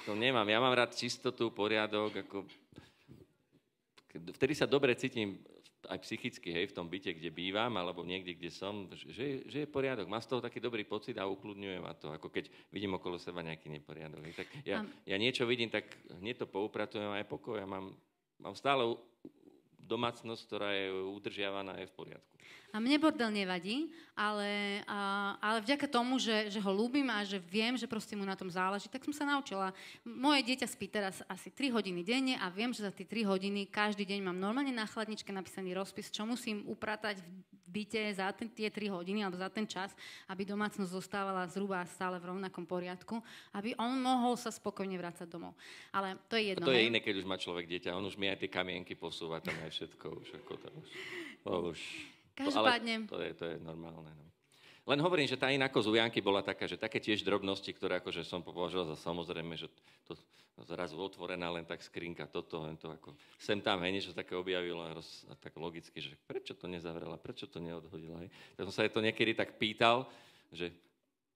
To nemám. Ja mám rád čistotu, poriadok, vtedy sa dobre cítim aj psychicky, hej, v tom byte, kde bývam, alebo niekde, kde som, že je poriadok. Mám z toho taký dobrý pocit a ukľudňuje ma to, ako keď vidím okolo seba nejaký neporiadok. Hej. Tak ja niečo vidím, tak hneď to poupratujem a je pokoj. Ja mám stále domácnosť, ktorá je udržiavaná, je v poriadku. A mne bordel nevadí, ale vďaka tomu, že ho ľúbim a že viem, že proste mu na tom záleží, tak som sa naučila. Moje dieťa spí teraz asi 3 hodiny denne a viem, že za tie 3 hodiny každý deň mám normálne na chladničke napísaný rozpis, čo musím upratať v byte za tie 3 hodiny alebo za ten čas, aby domácnosť zostávala zhruba stále v rovnakom poriadku, aby on mohol sa spokojne vrácať domov. Ale to je jedno. To je iné, keď už má človek dieťa. On už mi aj tie kamienky posúva, tam aj všetko. Každopádne. To je normálne. No. Len hovorím, že tá inakosť u Janky bola taká, že také tiež drobnosti, ktoré akože som považoval za samozrejme, že to zrazu otvorená len tak skrinka, len to ako sem tam, niečo také objavilo a tak logicky, že prečo to nezavrela, prečo to neodhodila. Tak som sa to niekedy tak pýtal, že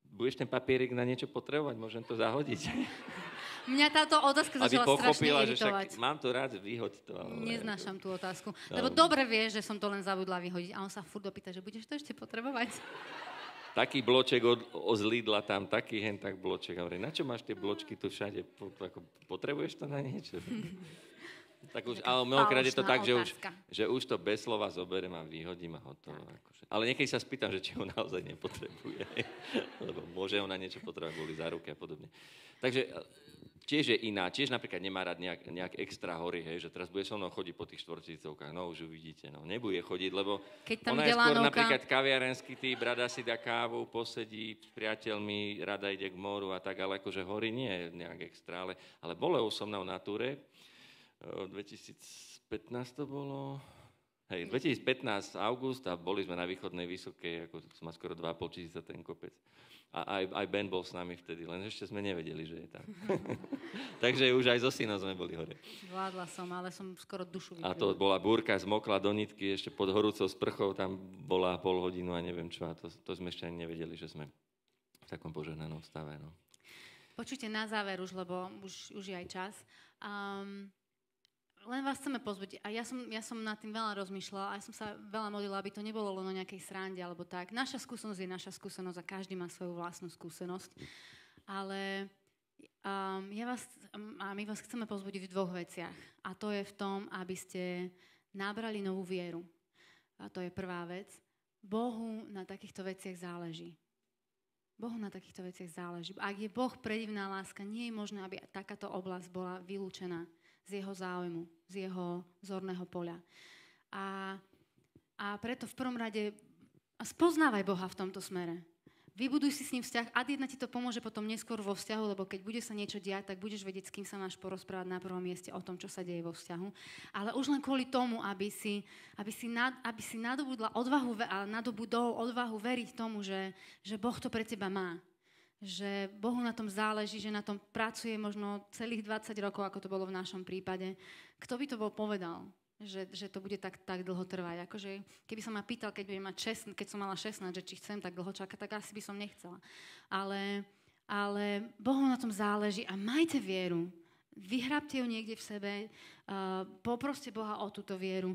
budeš ten papierik na niečo potrebovať, môžem to zahodiť. Mňa táto otázka začala strašne iritovať. Že však mám to rád, vyhoď to. Ale neznášam tú otázku. Lebo dobre vieš, že som to len zabudla vyhodiť. A on sa furt dopýta, že budeš to ešte potrebovať. Taký bloček z Lidla tam, taký tak bloček. A hovorím, na čo máš tie bločky tu všade? Potrebuješ to na niečo? Tak už, ale mnohokrát je to tak, že už to bez slova zoberiem a vyhodím a hotovo. Akože. Ale niekedy sa spýtam, že či ho naozaj nepotrebuje. Lebo môže ho na niečo potrebovať kvôli záruke a podobne. Takže tiež je iná. Tiež napríklad nemá rád nejak extra hory, že teraz bude so mnou chodiť po tých štvorcícovkách. No už uvidíte. No. Nebude chodiť, lebo ona je skôr napríklad kaviarenský typ, rada si dá kávu, posedí s priateľmi, rada ide k moru a tak, ale akože hory nie je nejak extra. Ale bol som na túre. 2015 to bolo... 2015 august a boli sme na východnej Vysokej, ako má skoro 2,5 tisíca ten kopec. A aj Ben bol s nami vtedy, len ešte sme nevedeli, že je tam. Takže už aj so synom sme boli hore. Vládla som, ale som skoro dušu vypila. A to bola búrka, zmokla do nitky, ešte pod horúcou sprchou, tam bola pol hodinu a neviem čo. A to sme ešte ani nevedeli, že sme v takom požehnanom stave. No. Počujte na záver už, lebo už je aj čas. Len vás chceme pozbudiť. A ja som nad tým veľa rozmýšľala a ja som sa veľa modlila, aby to nebolo len o nejakej srande alebo tak. Naša skúsenosť je naša skúsenosť a každý má svoju vlastnú skúsenosť. Ale my vás chceme pozbudiť v 2 veciach. A to je v tom, aby ste nabrali novú vieru. A to je prvá vec. Bohu na takýchto veciach záleží. Bohu na takýchto veciach záleží. Ak je Boh predivná láska, nie je možné, aby takáto oblasť bola vylúčená z jeho záujmu, z jeho zorného poľa. A preto v prvom rade spoznávaj Boha v tomto smere. Vybuduj si s ním vzťah a jedna ti to pomôže potom neskôr vo vzťahu, lebo keď bude sa niečo diať, tak budeš vedieť, s kým sa máš porozprávať na prvom mieste o tom, čo sa deje vo vzťahu. Ale už len kvôli tomu, aby si nadobudla odvahu, ale nadobudol odvahu veriť tomu, že Boh to pre teba má. Že Bohu na tom záleží, že na tom pracuje možno celých 20 rokov, ako to bolo v našom prípade. Kto by to bol povedal, že to bude tak dlho trvať? Akože, keby som ma pýtal, keď som mala 16, že či chcem tak dlho čakať, tak asi by som nechcela. Ale Bohu na tom záleží a majte vieru. Vyhrabte ju niekde v sebe, poproste Boha o túto vieru.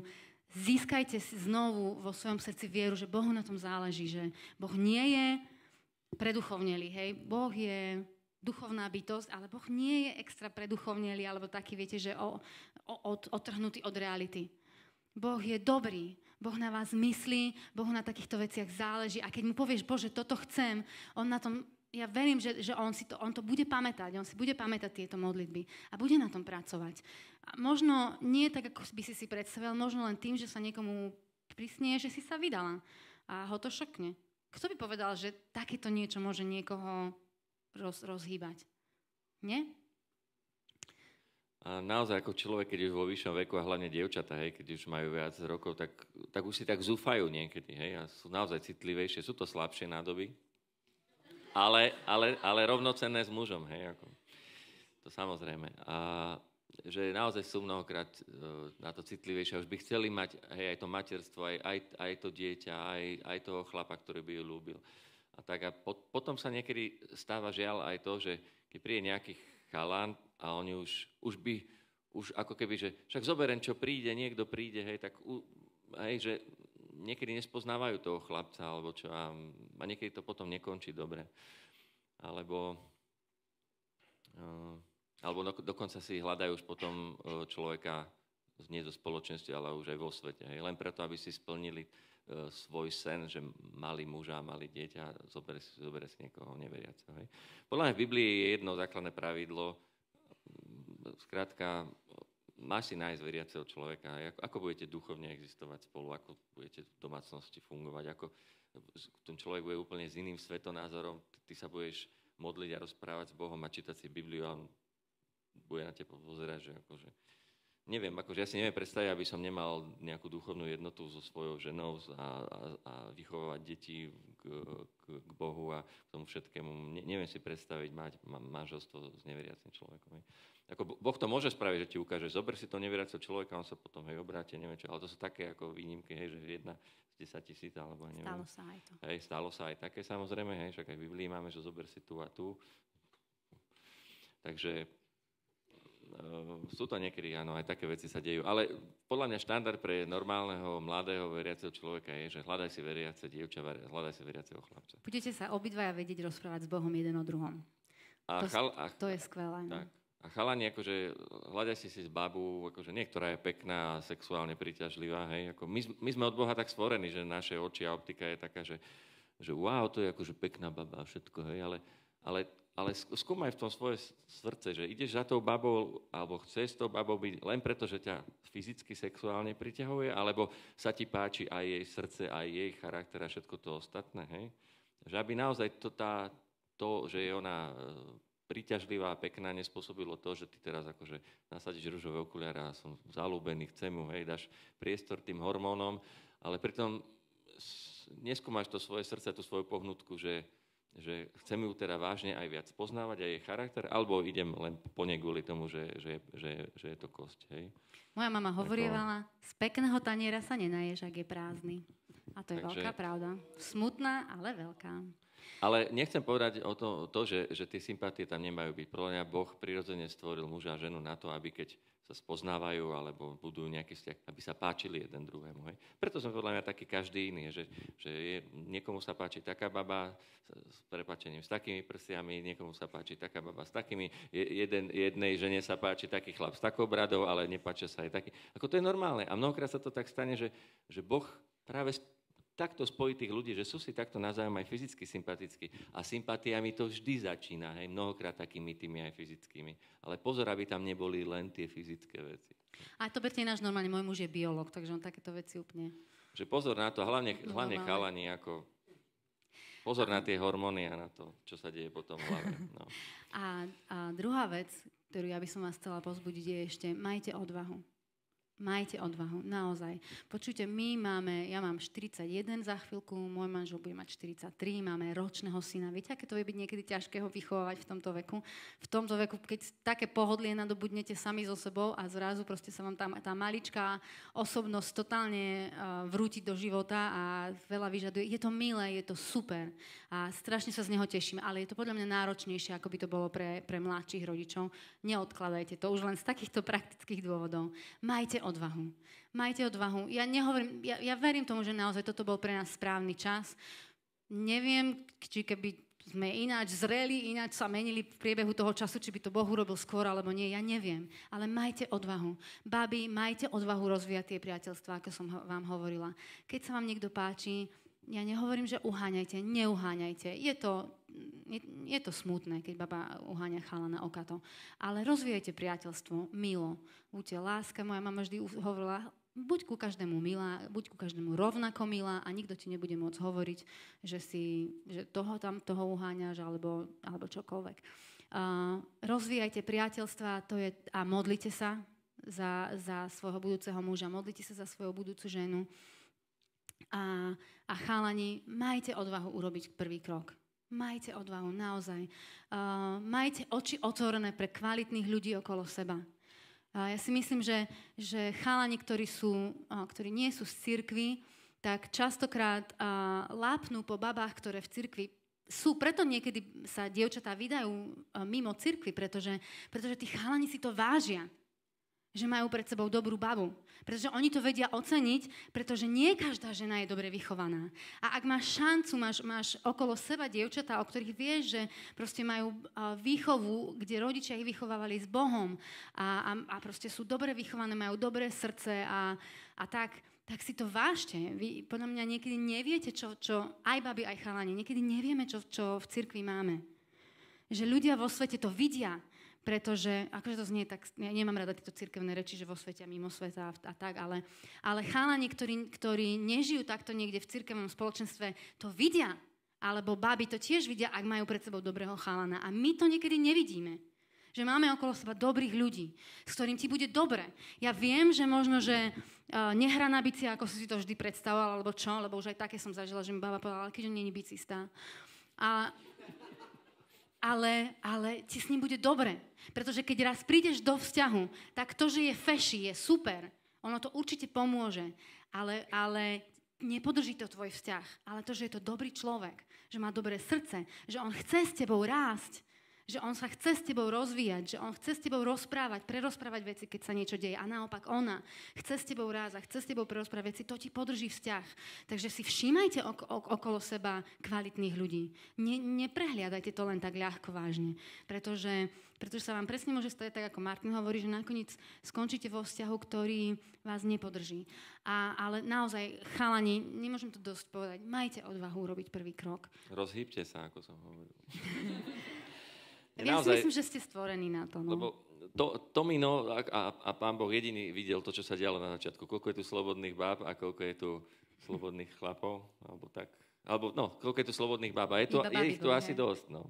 Získajte si znovu vo svojom srdci vieru, že Bohu na tom záleží, že Boh nie je preduchovnelý, hej. Boh je duchovná bytosť, ale Boh nie je extra preduchovnelý, alebo taký, viete, že odtrhnutý od reality. Boh je dobrý, Boh na vás myslí, Bohu na takýchto veciach záleží a keď mu povieš, Bože, toto chcem, on na tom, ja verím, že on to bude pamätať, on si bude pamätať tieto modlitby a bude na tom pracovať. A možno nie tak, ako by si predstavil, možno len tým, že sa niekomu prisnie, že si sa vydala a ho to šokne. Kto by povedal, že takéto niečo môže niekoho rozhýbať? Nie? A naozaj ako človek, keď je vo vyššom veku a hlavne dievčatá, keď už majú viac rokov, tak už si tak zúfajú niekedy, hej, a sú naozaj citlivejšie. Sú to slabšie nádoby, ale rovnocenné s mužom, hej, ako. To samozrejme. A že naozaj sú mnohokrát na to citlivejšie. Už by chceli mať aj to materstvo, aj to dieťa, aj toho chlapa, ktorý by ju ľúbil. A tak a potom sa niekedy stáva žiaľ aj to, že keď príde nejaký chalan a oni už ako keby, že však zoberiem, čo príde, niekto príde, hej, tak že niekedy nespoznávajú toho chlapca, alebo čo, a niekedy to potom nekončí dobre. Alebo dokonca si hľadajú už potom človeka nie zo spoločenstva, ale už aj vo svete. Hej? Len preto, aby si splnili svoj sen, že mali muža, mali dieťa, zoberie si niekoho neveriaceho. Hej. Podľa mňa v Biblii je jedno základné pravidlo, skrátka, máš si nájsť veriaceho človeka, ako budete duchovne existovať spolu, ako budete v domácnosti fungovať, ako ten človek bude úplne s iným svetonázorom, ty sa budeš modliť a rozprávať s Bohom a čítať si Bibliu a on bude na teba pozerať, že akože neviem, akože ja si neviem predstaviť, aby som nemal nejakú duchovnú jednotu so svojou ženou a vychovávať deti k Bohu a k tomu všetkému. Neviem si predstaviť mať manželstvo s neveriacim človekom. Ako Boh to môže spraviť, že ti ukáže, zober si to neveriaceho človeka, on sa potom obráti, neviem čo, ale to sú také ako výnimky, hej, že jedna z 10 000, alebo neviem. Stalo sa aj to. Hej, stalo sa aj také, samozrejme, hej, však aj v Biblii máme, že zober si tu a tu. Takže sú to niekedy, áno, aj také veci sa dejú. Ale podľa mňa štandard pre normálneho, mladého, veriaceho človeka je, že hľadaj si veriace dievča, hľadaj si veriaceho chlapca. Budete sa obidvaja vedieť rozprávať s Bohom jeden o druhom. To je skvelé. Tak. A chalani, akože hľadaj si babu, akože niektorá je pekná a sexuálne príťažlivá, hej. Ako my sme od Boha tak stvorení, že naše oči a optika je taká, že wow, to je akože pekná baba a všetko, hej, ale skúmaj v tom svoje srdce, že ideš za tou babou, alebo chceš s tou babou byť len preto, že ťa fyzicky, sexuálne priťahuje, alebo sa ti páči aj jej srdce, aj jej charakter a všetko to ostatné, hej. Že aby naozaj to že je ona príťažlivá a pekná, nespôsobilo to, že ty teraz akože nasadíš ružové okuliare a som zalúbený, chcem mu, hej, dáš priestor tým hormónom, ale pritom neskúmaš to svoje srdce, tú svoju pohnutku, že chcem ju teda vážne aj viac poznávať, aj jej charakter, alebo idem len po nej kvôli tomu, že je to kosť, hej. Moja mama hovorievala, z pekného taniera sa nenaješ, ak je prázdny. A to je veľká pravda. Smutná, ale veľká. Ale nechcem povedať o to, že tie sympatie tam nemajú byť. Podľa mňa Boh prirodzene stvoril muža a ženu na to, aby keď sa spoznávajú alebo budujú nejaký vzťah, aby sa páčili jeden druhému. Hej. Preto som podľa mňa taký každý iný, že niekomu sa páči taká baba s prepáčením s takými prsiami, niekomu sa páči taká baba s takými, jednej žene sa páči taký chlap s takou bradou, ale nepáčia sa aj taký. Ako to je normálne. A mnohokrát sa to tak stane, že Boh práve takto spojí tých ľudí, že sú si takto navzájom aj fyzicky sympatickí. A sympatiami to vždy začína, hej, mnohokrát takými tými aj fyzickými. Ale pozor, aby tam neboli len tie fyzické veci. A to berte náš normálne, môj muž je biológ, takže on takéto veci úplne... Že pozor na to, hlavne chalani, ako... Pozor na tie hormóny a na to, čo sa deje potom v hlave. No. A druhá vec, ktorú ja by som vás chcela povzbudiť, je ešte, majte odvahu. Majte odvahu, naozaj. Počujte, ja mám 41 za chvíľku, môj manžel bude mať 43, máme ročného syna. Viete, aké to vie byť niekedy ťažké ho vychovávať v tomto veku? V tomto veku, keď také pohodlie nadobudnete sami so sebou a zrazu proste sa vám tá maličká osobnosť totálne vrúti do života a veľa vyžaduje. Je to milé, je to super a strašne sa z neho teším, ale je to podľa mňa náročnejšie, ako by to bolo pre mladších rodičov. Neodkladajte to už len z takýchto praktických dôvodov. Majte odvahu. Majte odvahu. Ja verím tomu, že naozaj toto bol pre nás správny čas. Neviem, či keby sme ináč zreli, ináč sa menili v priebehu toho času, či by to Boh urobil skôr, alebo nie, ja neviem. Ale majte odvahu. Babi, majte odvahu rozvíjať tie priateľstvá, ako som vám hovorila. Keď sa vám niekto páči, ja nehovorím, že uháňajte, neuháňajte. Je to smutné, keď baba uháňa chalana okato. Ale rozvíjajte priateľstvo, milo. Buďte láska. Moja mama vždy hovorila, buď ku každému milá, buď ku každému rovnako milá a nikto ti nebude môcť hovoriť, že toho uháňaš alebo čokoľvek. Rozvíjajte priateľstva a modlite sa za svojho budúceho muža, modlite sa za svoju budúcu ženu. A chalani, majte odvahu urobiť prvý krok. Majte odvahu, naozaj. Majte oči otvorené pre kvalitných ľudí okolo seba. Ja si myslím, že chalani, ktorí nie sú z cirkvi, tak častokrát lápnú po babách, ktoré v cirkvi sú. Preto niekedy sa dievčatá vydajú mimo cirkvi, pretože tí chalani si to vážia. Že majú pred sebou dobrú babu. Pretože oni to vedia oceniť, pretože nie každá žena je dobre vychovaná. A ak máš šancu, máš okolo seba dievčatá, o ktorých vieš, že proste majú výchovu, kde rodičia ich vychovávali s Bohom a proste sú dobre vychované, majú dobré srdce a tak tak si to vážte. Vy podľa mňa niekedy neviete, čo aj babi, aj chalani, niekedy nevieme, čo v cirkvi máme. Že ľudia vo svete to vidia, pretože, akože to znie tak, ja nemám rada tieto cirkevné reči, že vo svete a mimo sveta a tak, ale chalani, ktorí nežijú takto niekde v cirkevnom spoločenstve, to vidia. Alebo baby to tiež vidia, ak majú pred sebou dobrého chalana. A my to niekedy nevidíme. Že máme okolo seba dobrých ľudí, s ktorým ti bude dobre. Ja viem, že možno, že nehrá na bici, ako si to vždy predstavoval, alebo čo, lebo už aj také som zažila, že mi baba povedala, keďže nie je bicista. Ale ti s ním bude dobre. Pretože keď raz prídeš do vzťahu, tak to, že je feši, je super. Ono to určite pomôže. Ale nepodrží to tvoj vzťah. Ale to, že je to dobrý človek, že má dobré srdce, že on chce s tebou rásť, že on sa chce s tebou rozvíjať, že on chce s tebou rozprávať, prerozprávať veci, keď sa niečo deje. A naopak ona chce s tebou rásť a chce s tebou prerozprávať veci, to ti podrží vzťah. Takže si všímajte okolo seba kvalitných ľudí. Neprehliadajte to len tak ľahko vážne. Pretože sa vám presne môže stať, tak ako Martin hovorí, že nakoniec skončíte vo vzťahu, ktorý vás nepodrží. Ale naozaj, chalani, nemôžem to dosť povedať, majte odvahu urobiť prvý krok. Rozhýbte sa, ako som hovoril. Ja si myslím, že ste stvorení na to. No. Lebo Tomino a Pán Boh jediný videl to, čo sa dialo na začiatku. Koľko je tu slobodných báb a koľko je tu slobodných chlapov. Koľko je tu slobodných báb. A je ich tu asi dosť. No.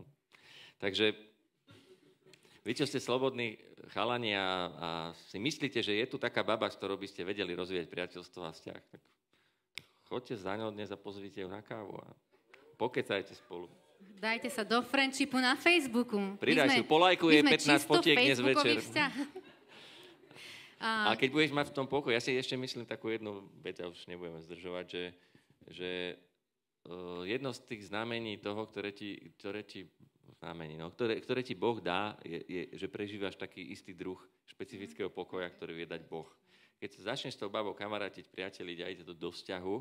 Takže vy, čo ste slobodní chalani a si myslíte, že je tu taká baba, s ktorou by ste vedeli rozvíjať priateľstvo a vzťah, tak choďte za ňou dnes a pozvite ju na kávu a pokecajte spolu. Dajte sa do friendshipu na Facebooku. Pridaj si, polajkuje 15 fotiek dnes večer. A keď budeš mať v tom pokoj, ja si ešte myslím takú jednu vec, a už nebudeme zdržovať, že jedno z tých znamení toho, ktoré ti Boh dá, je, že prežívaš taký istý druh špecifického pokoja, ktorý vie dať Boh. Keď sa začneš s tou babou kamarátiť, priateliť a ide to do vzťahu,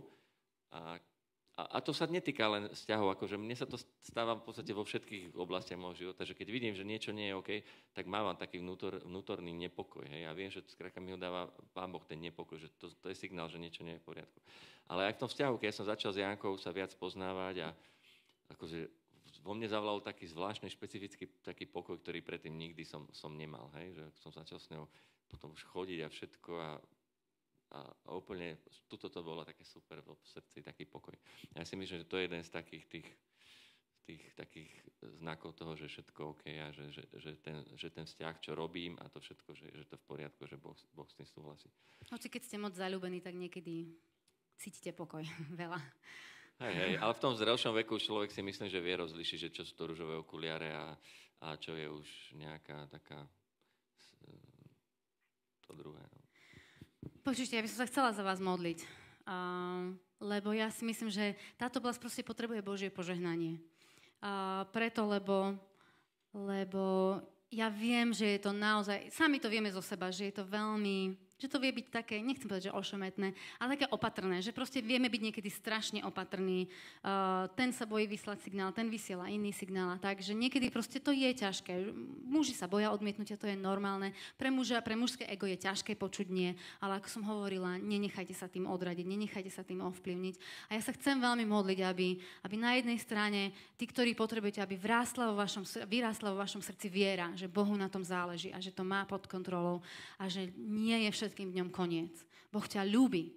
a to sa netýka len vzťahov, akože mne sa to stáva v podstate vo všetkých oblastiach môjho života, že keď vidím, že niečo nie je OK, tak mávam taký vnútorný nepokoj. Hej. Ja viem, že skrátka mi ho dáva Pán Boh ten nepokoj, že to je signál, že niečo nie je v poriadku. Ale aj v tom vzťahu, keď ja som začal s Jankou sa viac poznávať a akože vo mne zavolal taký zvláštny, špecifický taký pokoj, ktorý predtým nikdy som nemal. Hej. Že som začal s ňou potom už chodiť a všetko a úplne, tuto to bolo také super v srdci, taký pokoj. Ja si myslím, že to je jeden z takých takých znakov toho, že všetko OK a že ten vzťah, čo robím a to všetko, že to v poriadku, že Boh s tým súhlasí. Hoci keď ste moc zaľúbení, tak niekedy cítite pokoj veľa. Hej, ale v tom zrelšom veku človek si myslím, že vie rozlišiť, že čo sú to ružové okuliare a čo je už nejaká taká to druhé. No. Počujte, ja by som sa chcela za vás modliť, lebo ja si myslím, že táto oblasť proste potrebuje Božie požehnanie. Lebo ja viem, že je to naozaj, sami to vieme zo seba, že je to veľmi, že to vie byť také, nechcem povedať, že ošemetné, ale také opatrné, že proste vieme byť niekedy strašne opatrní. Ten sa bojí vyslať signál, ten vysiela iný signál a tak, že niekedy proste to je ťažké. Muži sa boja odmietnutia, to je normálne. Pre muža, pre mužské ego je ťažké počuť nie, ale ako som hovorila, nenechajte sa tým odradiť, nenechajte sa tým ovplyvniť. A ja sa chcem veľmi modliť, aby na jednej strane tí, ktorí potrebujete, aby vyrástla vo vašom srdci viera, že Bohu na tom záleží a že to má pod kontrolou a že nie je všetkým v ňom koniec. Boh ťa ľúbi.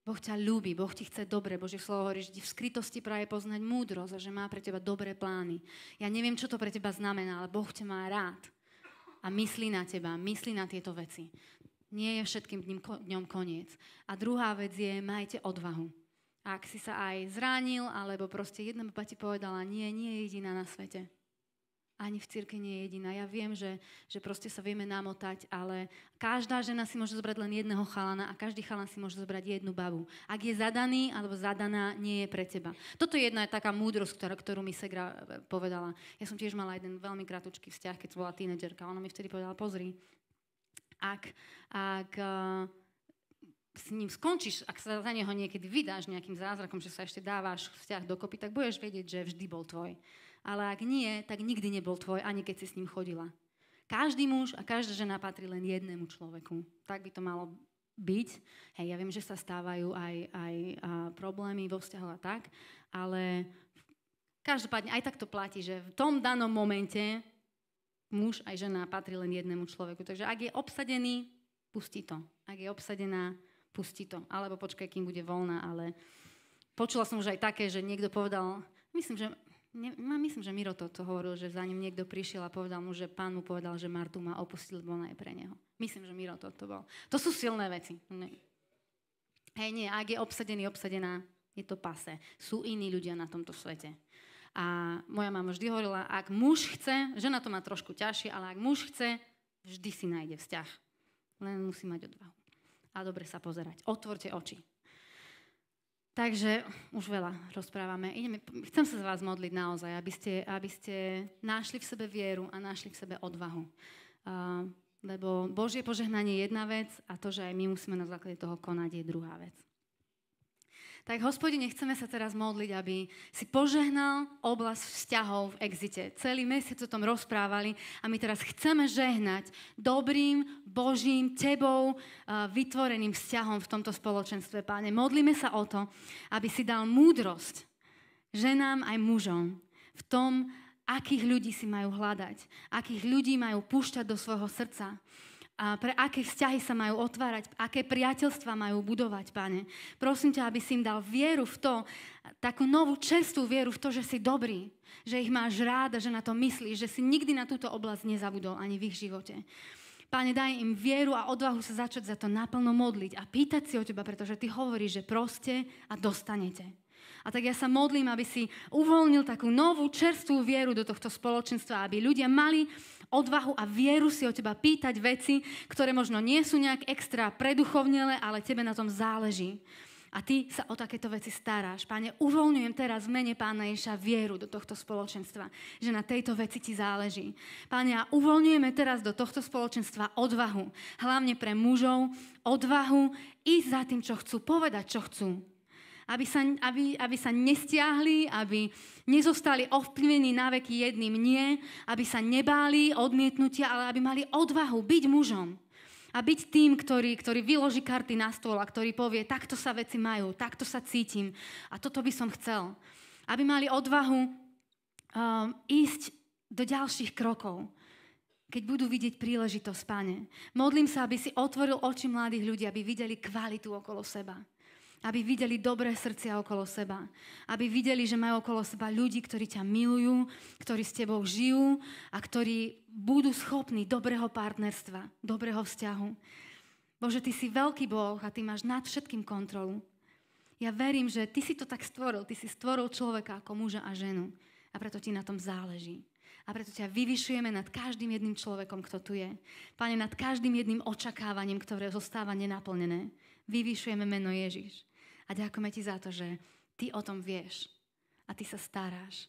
Boh ťa ľúbi, Boh ti chce dobre. Božie slovo hovorí, že ti v skrytosti práve poznať múdrosť a že má pre teba dobré plány. Ja neviem, čo to pre teba znamená, ale Boh ťa má rád. A myslí na teba, myslí na tieto veci. Nie je všetkým dňom koniec. A druhá vec je, majte odvahu. Ak si sa aj zránil, alebo proste jedna baba ti povedala, nie je jediná na svete. Ani v cirkvi nie je jediná. Ja viem, že proste sa vieme namotať, ale každá žena si môže zobrať len jedného chalana a každý chalan si môže zobrať jednu babu. Ak je zadaný alebo zadaná, nie je pre teba. Toto je jedna taká múdrosť, ktorú mi Segra povedala. Ja som tiež mala jeden veľmi kratučký vzťah, keď som bola tínedžerka. Ona mi vtedy povedala, pozri, ak s ním skončíš, ak sa za neho niekedy vydáš nejakým zázrakom, že sa ešte dávaš vzťah dokopy, tak budeš vedieť, že vždy bol tvoj. Ale ak nie, tak nikdy nebol tvoj, ani keď si s ním chodila. Každý muž a každá žena patrí len jednému človeku. Tak by to malo byť. Hej, ja viem, že sa stávajú aj problémy vo vzťahu a tak, ale každopádne aj tak to platí, že v tom danom momente muž aj žena patrí len jednému človeku. Takže ak je obsadený, pustí to. Ak je obsadená, pustí to. Alebo počkaj, kým bude voľná, ale počula som už aj také, že niekto povedal, myslím, že Miro to hovoril, že za ním niekto prišiel a povedal mu, že pán mu povedal, že Martu má opustiť, lebo ona je pre neho. Myslím, že Miro to bol. To sú silné veci. Hej, nie, ak je obsadený, obsadená, je to pase. Sú iní ľudia na tomto svete. A moja mama vždy hovorila, ak muž chce, žena to má trošku ťažšie, ale ak muž chce, vždy si nájde vzťah. Len musí mať odvahu. A dobre sa pozerať. Otvorte oči. Takže už veľa rozprávame. Chcem sa za vás modliť naozaj, aby ste našli v sebe vieru a našli v sebe odvahu. Lebo Božie požehnanie je jedna vec a to, že aj my musíme na základe toho konať, je druhá vec. Tak, Hospodine, chceme sa teraz modliť, aby si požehnal oblasť vzťahov v Exite. Celý mesiac o tom rozprávali a my teraz chceme žehnať dobrým, Božím, tebou vytvoreným vzťahom v tomto spoločenstve, Páne. Modlíme sa o to, aby si dal múdrosť ženám aj mužom v tom, akých ľudí si majú hľadať, akých ľudí majú púšťať do svojho srdca. A pre aké vzťahy sa majú otvárať, aké priateľstvá majú budovať, Pane. Prosím ťa, aby si im dal vieru v to, takú novú čerstvú vieru v to, že si dobrý, že ich máš rád a že na to myslíš, že si nikdy na túto oblasť nezabudol ani v ich živote. Pane, daj im vieru a odvahu sa začať za to naplno modliť a pýtať si o teba, pretože ty hovoríš, že proste a dostanete. A tak ja sa modlím, aby si uvoľnil takú novú čerstvú vieru do tohto spoločenstva, aby ľudia mali odvahu a vieru si o teba pýtať veci, ktoré možno nie sú nejak extra preduchovnele, ale tebe na tom záleží. A ty sa o takéto veci staráš. Páne, uvoľňujem teraz v mene Pána Ježiša vieru do tohto spoločenstva, že na tejto veci ti záleží. Páne, a uvoľňujeme teraz do tohto spoločenstva odvahu, hlavne pre mužov, odvahu ísť za tým, čo chcú, povedať, čo chcú. Aby sa nestiahli, aby nezostali ovplyvnení na veky jedným nie, aby sa nebáli odmietnutia, ale aby mali odvahu byť mužom. A byť tým, ktorý vyloží karty na stôl a ktorý povie, takto sa veci majú, takto sa cítim a toto by som chcel. Aby mali odvahu ísť do ďalších krokov, keď budú vidieť príležitosť, Pane. Modlím sa, aby si otvoril oči mladých ľudí, aby videli kvalitu okolo seba. Aby videli dobré srdcia okolo seba. Aby videli, že majú okolo seba ľudí, ktorí ťa milujú, ktorí s tebou žijú a ktorí budú schopní dobrého partnerstva, dobrého vzťahu. Bože, ty si veľký Boh a ty máš nad všetkým kontrolu. Ja verím, že ty si to tak stvoril. Ty si stvoril človeka ako muža a ženu. A preto ti na tom záleží. A preto ťa vyvyšujeme nad každým jedným človekom, kto tu je. Pane, nad každým jedným očakávaním, ktoré zostáva nenaplnené. Vyvyšujeme meno Ježiš. A ďakujeme ti za to, že ty o tom vieš a ty sa staráš.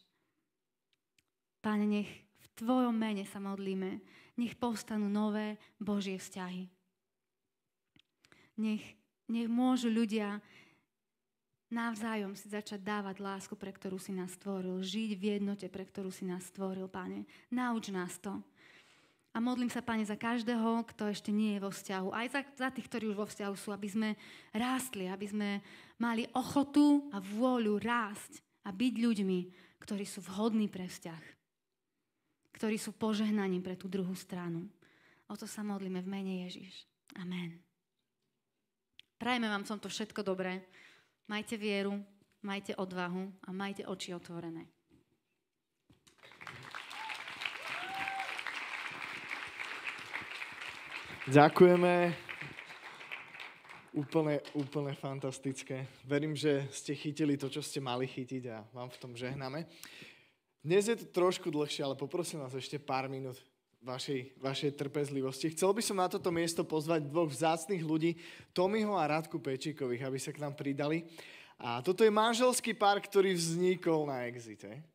Pane, nech v tvojom mene sa modlíme. Nech povstanú nové Božie vzťahy. Nech môžu ľudia navzájom si začať dávať lásku, pre ktorú si nás stvoril. Žiť v jednote, pre ktorú si nás stvoril, Pane. Nauč nás to. A modlím sa, Pane, za každého, kto ešte nie je vo vzťahu. Aj za tých, ktorí už vo vzťahu sú, aby sme rástli, aby sme mali ochotu a vôľu rásť a byť ľuďmi, ktorí sú vhodní pre vzťah. Ktorí sú požehnaním pre tú druhú stranu. O to sa modlíme v mene Ježiš. Amen. Prajme vám som to všetko dobré. Majte vieru, majte odvahu a majte oči otvorené. Ďakujeme. Úplne fantastické. Verím, že ste chytili to, čo ste mali chytiť a vám v tom žehnáme. Dnes je to trošku dlhšie, ale poprosím vás ešte pár minút vašej trpezlivosti. Chcel by som na toto miesto pozvať dvoch vzácnych ľudí, Tomiho a Radku Pečíkových, aby sa k nám pridali. A toto je manželský pár, ktorý vznikol na Exite.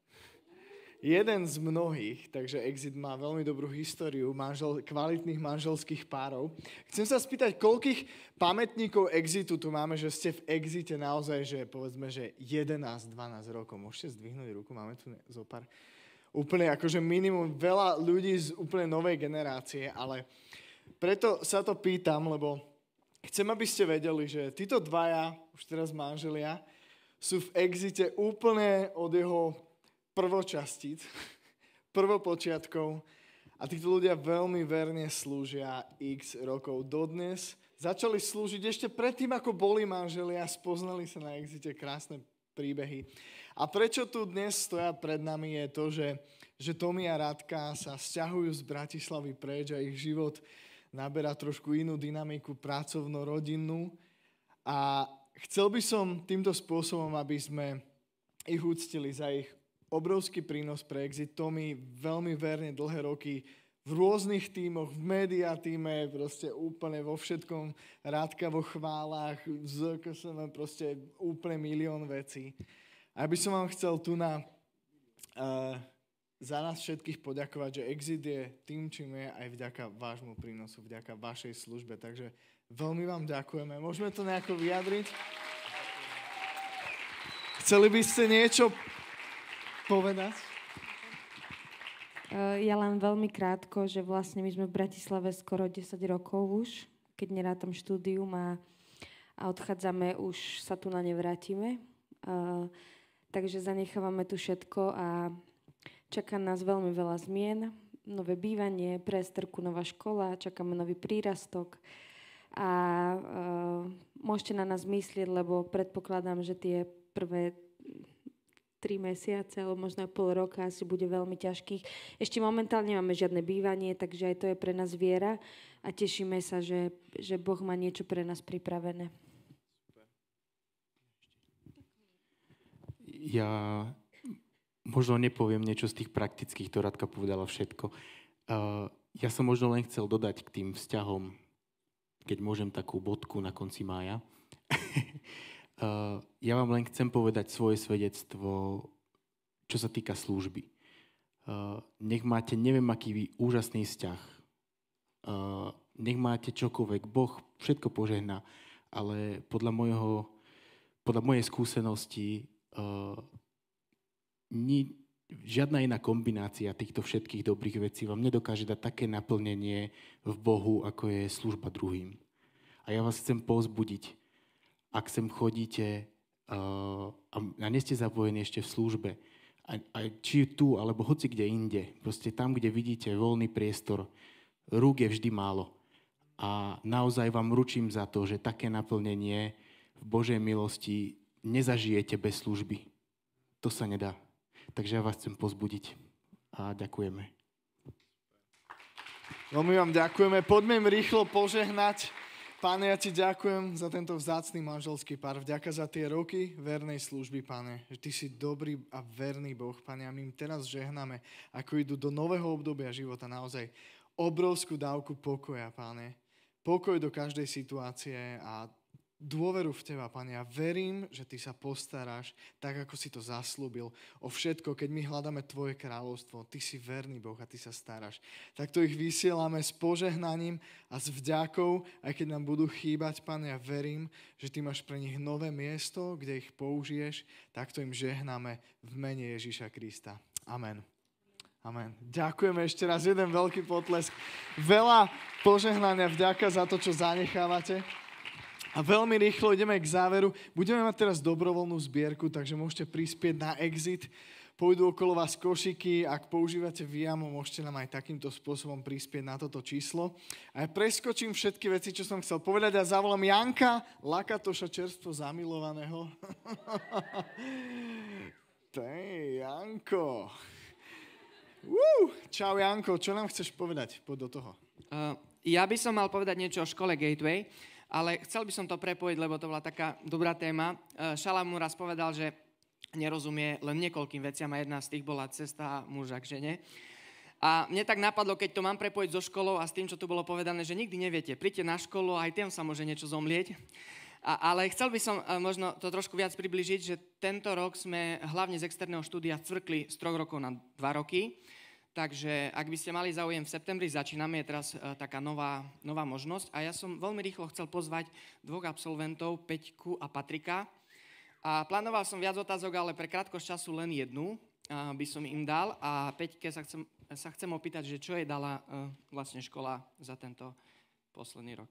Jeden z mnohých, takže Exit má veľmi dobrú históriu kvalitných manželských párov. Chcem sa spýtať, koľkých pamätníkov Exitu tu máme, že ste v Exite naozaj, že povedzme, že 11-12 rokov. Môžete zdvihnúť ruku, máme tu zo pár. Úplne akože minimum, veľa ľudí z úplne novej generácie, ale preto sa to pýtam, lebo chcem, aby ste vedeli, že títo dvaja, už teraz manželia, sú v Exite úplne od jeho prvočastíc, prvopočiatkov a títo ľudia veľmi verne slúžia x rokov dodnes. Začali slúžiť ešte predtým, ako boli manželia, spoznali sa na Exite, krásne príbehy. A prečo tu dnes stoja pred nami je to, že Tomi a Radka sa sťahujú z Bratislavy preč a ich život naberá trošku inú dynamiku pracovno-rodinnú. A chcel by som týmto spôsobom, aby sme ich uctili za ich obrovský prínos pre Exit. Tomi veľmi verne dlhé roky v rôznych tímoch, v média tíme, proste úplne vo všetkom, Radka vo chválach, proste úplne milión vecí. A ja by som vám chcel tu za nás všetkých poďakovať, že Exit je tým, čím je, aj vďaka vášmu prínosu, vďaka vašej službe. Takže veľmi vám ďakujeme. Môžeme to nejako vyjadriť? Chceli by ste niečo povedať? Ja len veľmi krátko, že vlastne my sme v Bratislave skoro 10 rokov už, keď nerátam štúdium a odchádzame, už sa tu na nevrátime. Takže zanechávame tu všetko a čaká nás veľmi veľa zmien, nové bývanie, pre Esterku nová škola, čakáme nový prírastok a môžete na nás myslieť, lebo predpokladám, že tie prvé 3 mesiace, alebo možno aj pol roka asi bude veľmi ťažkých. Ešte momentálne máme žiadne bývanie, takže aj to je pre nás viera a tešíme sa, že Boh má niečo pre nás pripravené. Ja možno nepoviem niečo z tých praktických, to Radka povedala všetko. Ja som možno len chcel dodať k tým vzťahom, keď môžem takú bodku na konci mája. Ja vám len chcem povedať svoje svedectvo, čo sa týka služby. Nech máte neviem aký úžasný vzťah. Nech máte čokoľvek. Boh všetko požehná, ale podľa mojej skúsenosti žiadna iná kombinácia týchto všetkých dobrých vecí vám nedokáže dať také naplnenie v Bohu, ako je služba druhým. A ja vás chcem povzbudiť, ak sem chodíte a nie ste zapojení ešte v službe, a či tu, alebo hoci kde inde, proste tam, kde vidíte voľný priestor, rúk je vždy málo. A naozaj vám ručím za to, že také naplnenie v Božej milosti nezažijete bez služby. To sa nedá. Takže ja vás chcem pozbudiť a ďakujeme. Veľmi vám ďakujeme. Poďme im rýchlo požehnať. Páne, ja ti ďakujem za tento vzácny manželský pár. Vďaka za tie roky vernej služby, Pane. Že ty si dobrý a verný Boh, Pane. A my im teraz žehnáme, ako idú do nového obdobia života. Naozaj obrovskú dávku pokoja, Pane. Pokoj do každej situácie a dôveru v teba, Pane. Ja verím, že ty sa postaráš tak, ako si to zaslúbil. O všetko, keď my hľadáme tvoje kráľovstvo, ty si verný Boh a ty sa staráš. Takto ich vysielame s požehnaním a s vďakou, aj keď nám budú chýbať, Pane. Ja verím, že ty máš pre nich nové miesto, kde ich použiješ. Takto im žehnáme v mene Ježiša Krista. Amen. Amen. Ďakujeme ešte raz. Jeden veľký potlesk. Veľa požehnania, vďaka za to, čo zanechávate. A veľmi rýchlo ideme k záveru. Budeme mať teraz dobrovoľnú zbierku, takže môžete prispieť na Exit. Pôjdu okolo vás košiky. Ak používate Viamo, môžete nám aj takýmto spôsobom prispieť na toto číslo. A ja preskočím všetky veci, čo som chcel povedať a zavolám Janka Lakatoša, čerstvo zamilovaného. Janko. Čau Janko, čo nám chceš povedať? Poď do toho. Ja by som mal povedať niečo o škole Gateway. Ale chcel by som to prepojiť, lebo to bola taká dobrá téma. Šalamún raz povedal, že nerozumie len niekoľkým veciam a jedna z tých bola cesta muža k žene. A mne tak napadlo, keď to mám prepojiť so školou a s tým, čo tu bolo povedané, že nikdy neviete. Príďte na školu a aj tam sa môže niečo zomlieť. Ale chcel by som možno to trošku viac približiť, že tento rok sme hlavne z externého štúdia cvrkli z 3 rokov na 2 roky. Takže ak by ste mali záujem, v septembri začíname, je teraz taká nová možnosť. A ja som veľmi rýchlo chcel pozvať 2 absolventov, Peťku a Patrika. A plánoval som viac otázok, ale pre krátkosť času len jednu by som im dal. A Peťke sa chcem opýtať, že čo jej dala vlastne škola za tento posledný rok.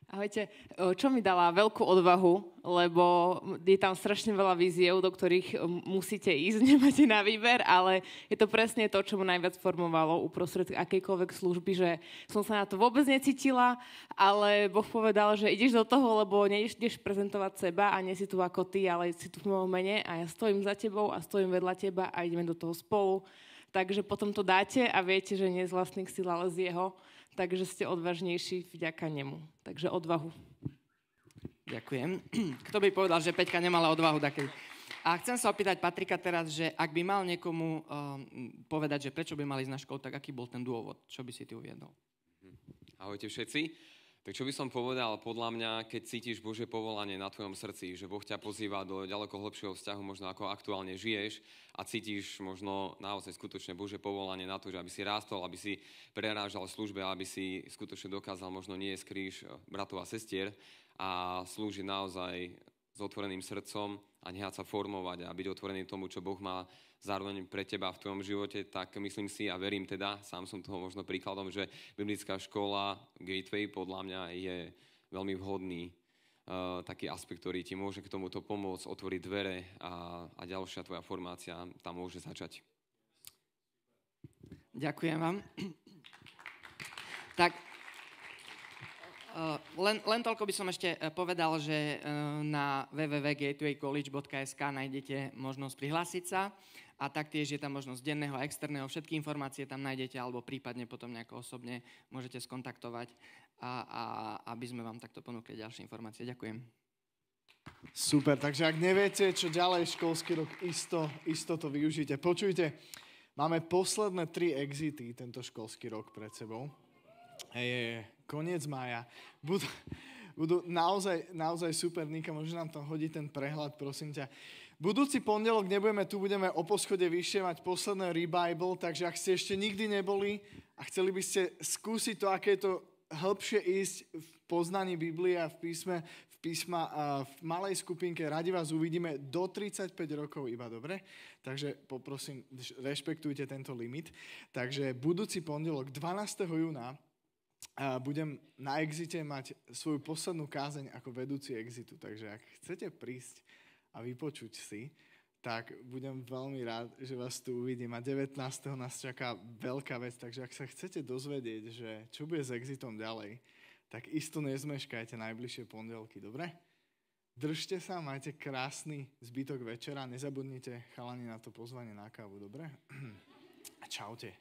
Ahojte. Čo mi dala veľkú odvahu, lebo je tam strašne veľa víziev, do ktorých musíte ísť, nemáte na výber, ale je to presne to, čo ma najviac formovalo uprostred akejkoľvek služby, že som sa na to vôbec necítila, ale Boh povedal, že ideš do toho, lebo nejdeš prezentovať seba a nie si tu ako ty, ale si tu v mojom mene a ja stojím za tebou a stojím vedľa teba a ideme do toho spolu. Takže potom to dáte a viete, že nie z vlastných síl, ale z jeho. Takže ste odvážnejší vďaka nemu. Takže odvahu. Ďakujem. Kto by povedal, že Peťka nemala odvahu takej? A chcem sa opýtať Patrika teraz, že ak by mal niekomu povedať, že prečo by mali ísť na školu, tak aký bol ten dôvod? Čo by si ty uviedol? Ahojte všetci. Tak čo by som povedal, podľa mňa, keď cítiš Božie povolanie na tvojom srdci, že Boh ťa pozýva do ďaleko hlbšieho vzťahu, možno ako aktuálne žiješ a cítiš možno naozaj skutočne Božie povolanie na to, že aby si rástol, aby si prerážal službe, aby si skutočne dokázal možno nie z kríž bratov a sestier a slúžiť naozaj s otvoreným srdcom a nehať sa formovať a byť otvorený tomu, čo Boh má zároveň pre teba v tvojom živote, tak myslím si a verím teda, sám som toho možno príkladom, že biblická škola Gateway podľa mňa je veľmi vhodný taký aspekt, ktorý ti môže k tomuto pomôcť, otvoriť dvere a ďalšia tvoja formácia tam môže začať. Ďakujem vám. Tak, len toľko by som ešte povedal, že na www.gatewaycollege.sk nájdete možnosť prihlásiť sa a taktiež je tam možnosť denného a externého. Všetky informácie tam nájdete alebo prípadne potom nejako osobne môžete skontaktovať a aby sme vám takto ponúkli ďalšie informácie. Ďakujem. Super, takže ak neviete, čo ďalej školský rok, isto to využite. Počujte, máme posledné 3 exity tento školský rok pred sebou. Je koniec mája. Budú naozaj super. Nika, môžeš nám tam hodiť ten prehľad, prosím ťa. Budúci pondelok nebudeme tu, budeme o poschode vyššie mať posledné revival, takže ak ste ešte nikdy neboli a chceli by ste skúsiť to, aké je to hĺbšie ísť v poznaní Biblie a v písma v malej skupinke, radi vás uvidíme do 35 rokov iba, dobre? Takže poprosím, rešpektujte tento limit. Takže budúci pondelok 12. júna budem na exite mať svoju poslednú kázeň ako vedúci exitu. Takže ak chcete prísť a vypočuť si, tak budem veľmi rád, že vás tu uvidím. A 19. nás čaká veľká vec, takže ak sa chcete dozvedieť, že čo bude s exitom ďalej, tak isto nezmeškajte najbližšie pondelky, dobre? Držte sa, majte krásny zbytok večera, nezabudnite chalani na to pozvanie na kávu, dobre? A čaute.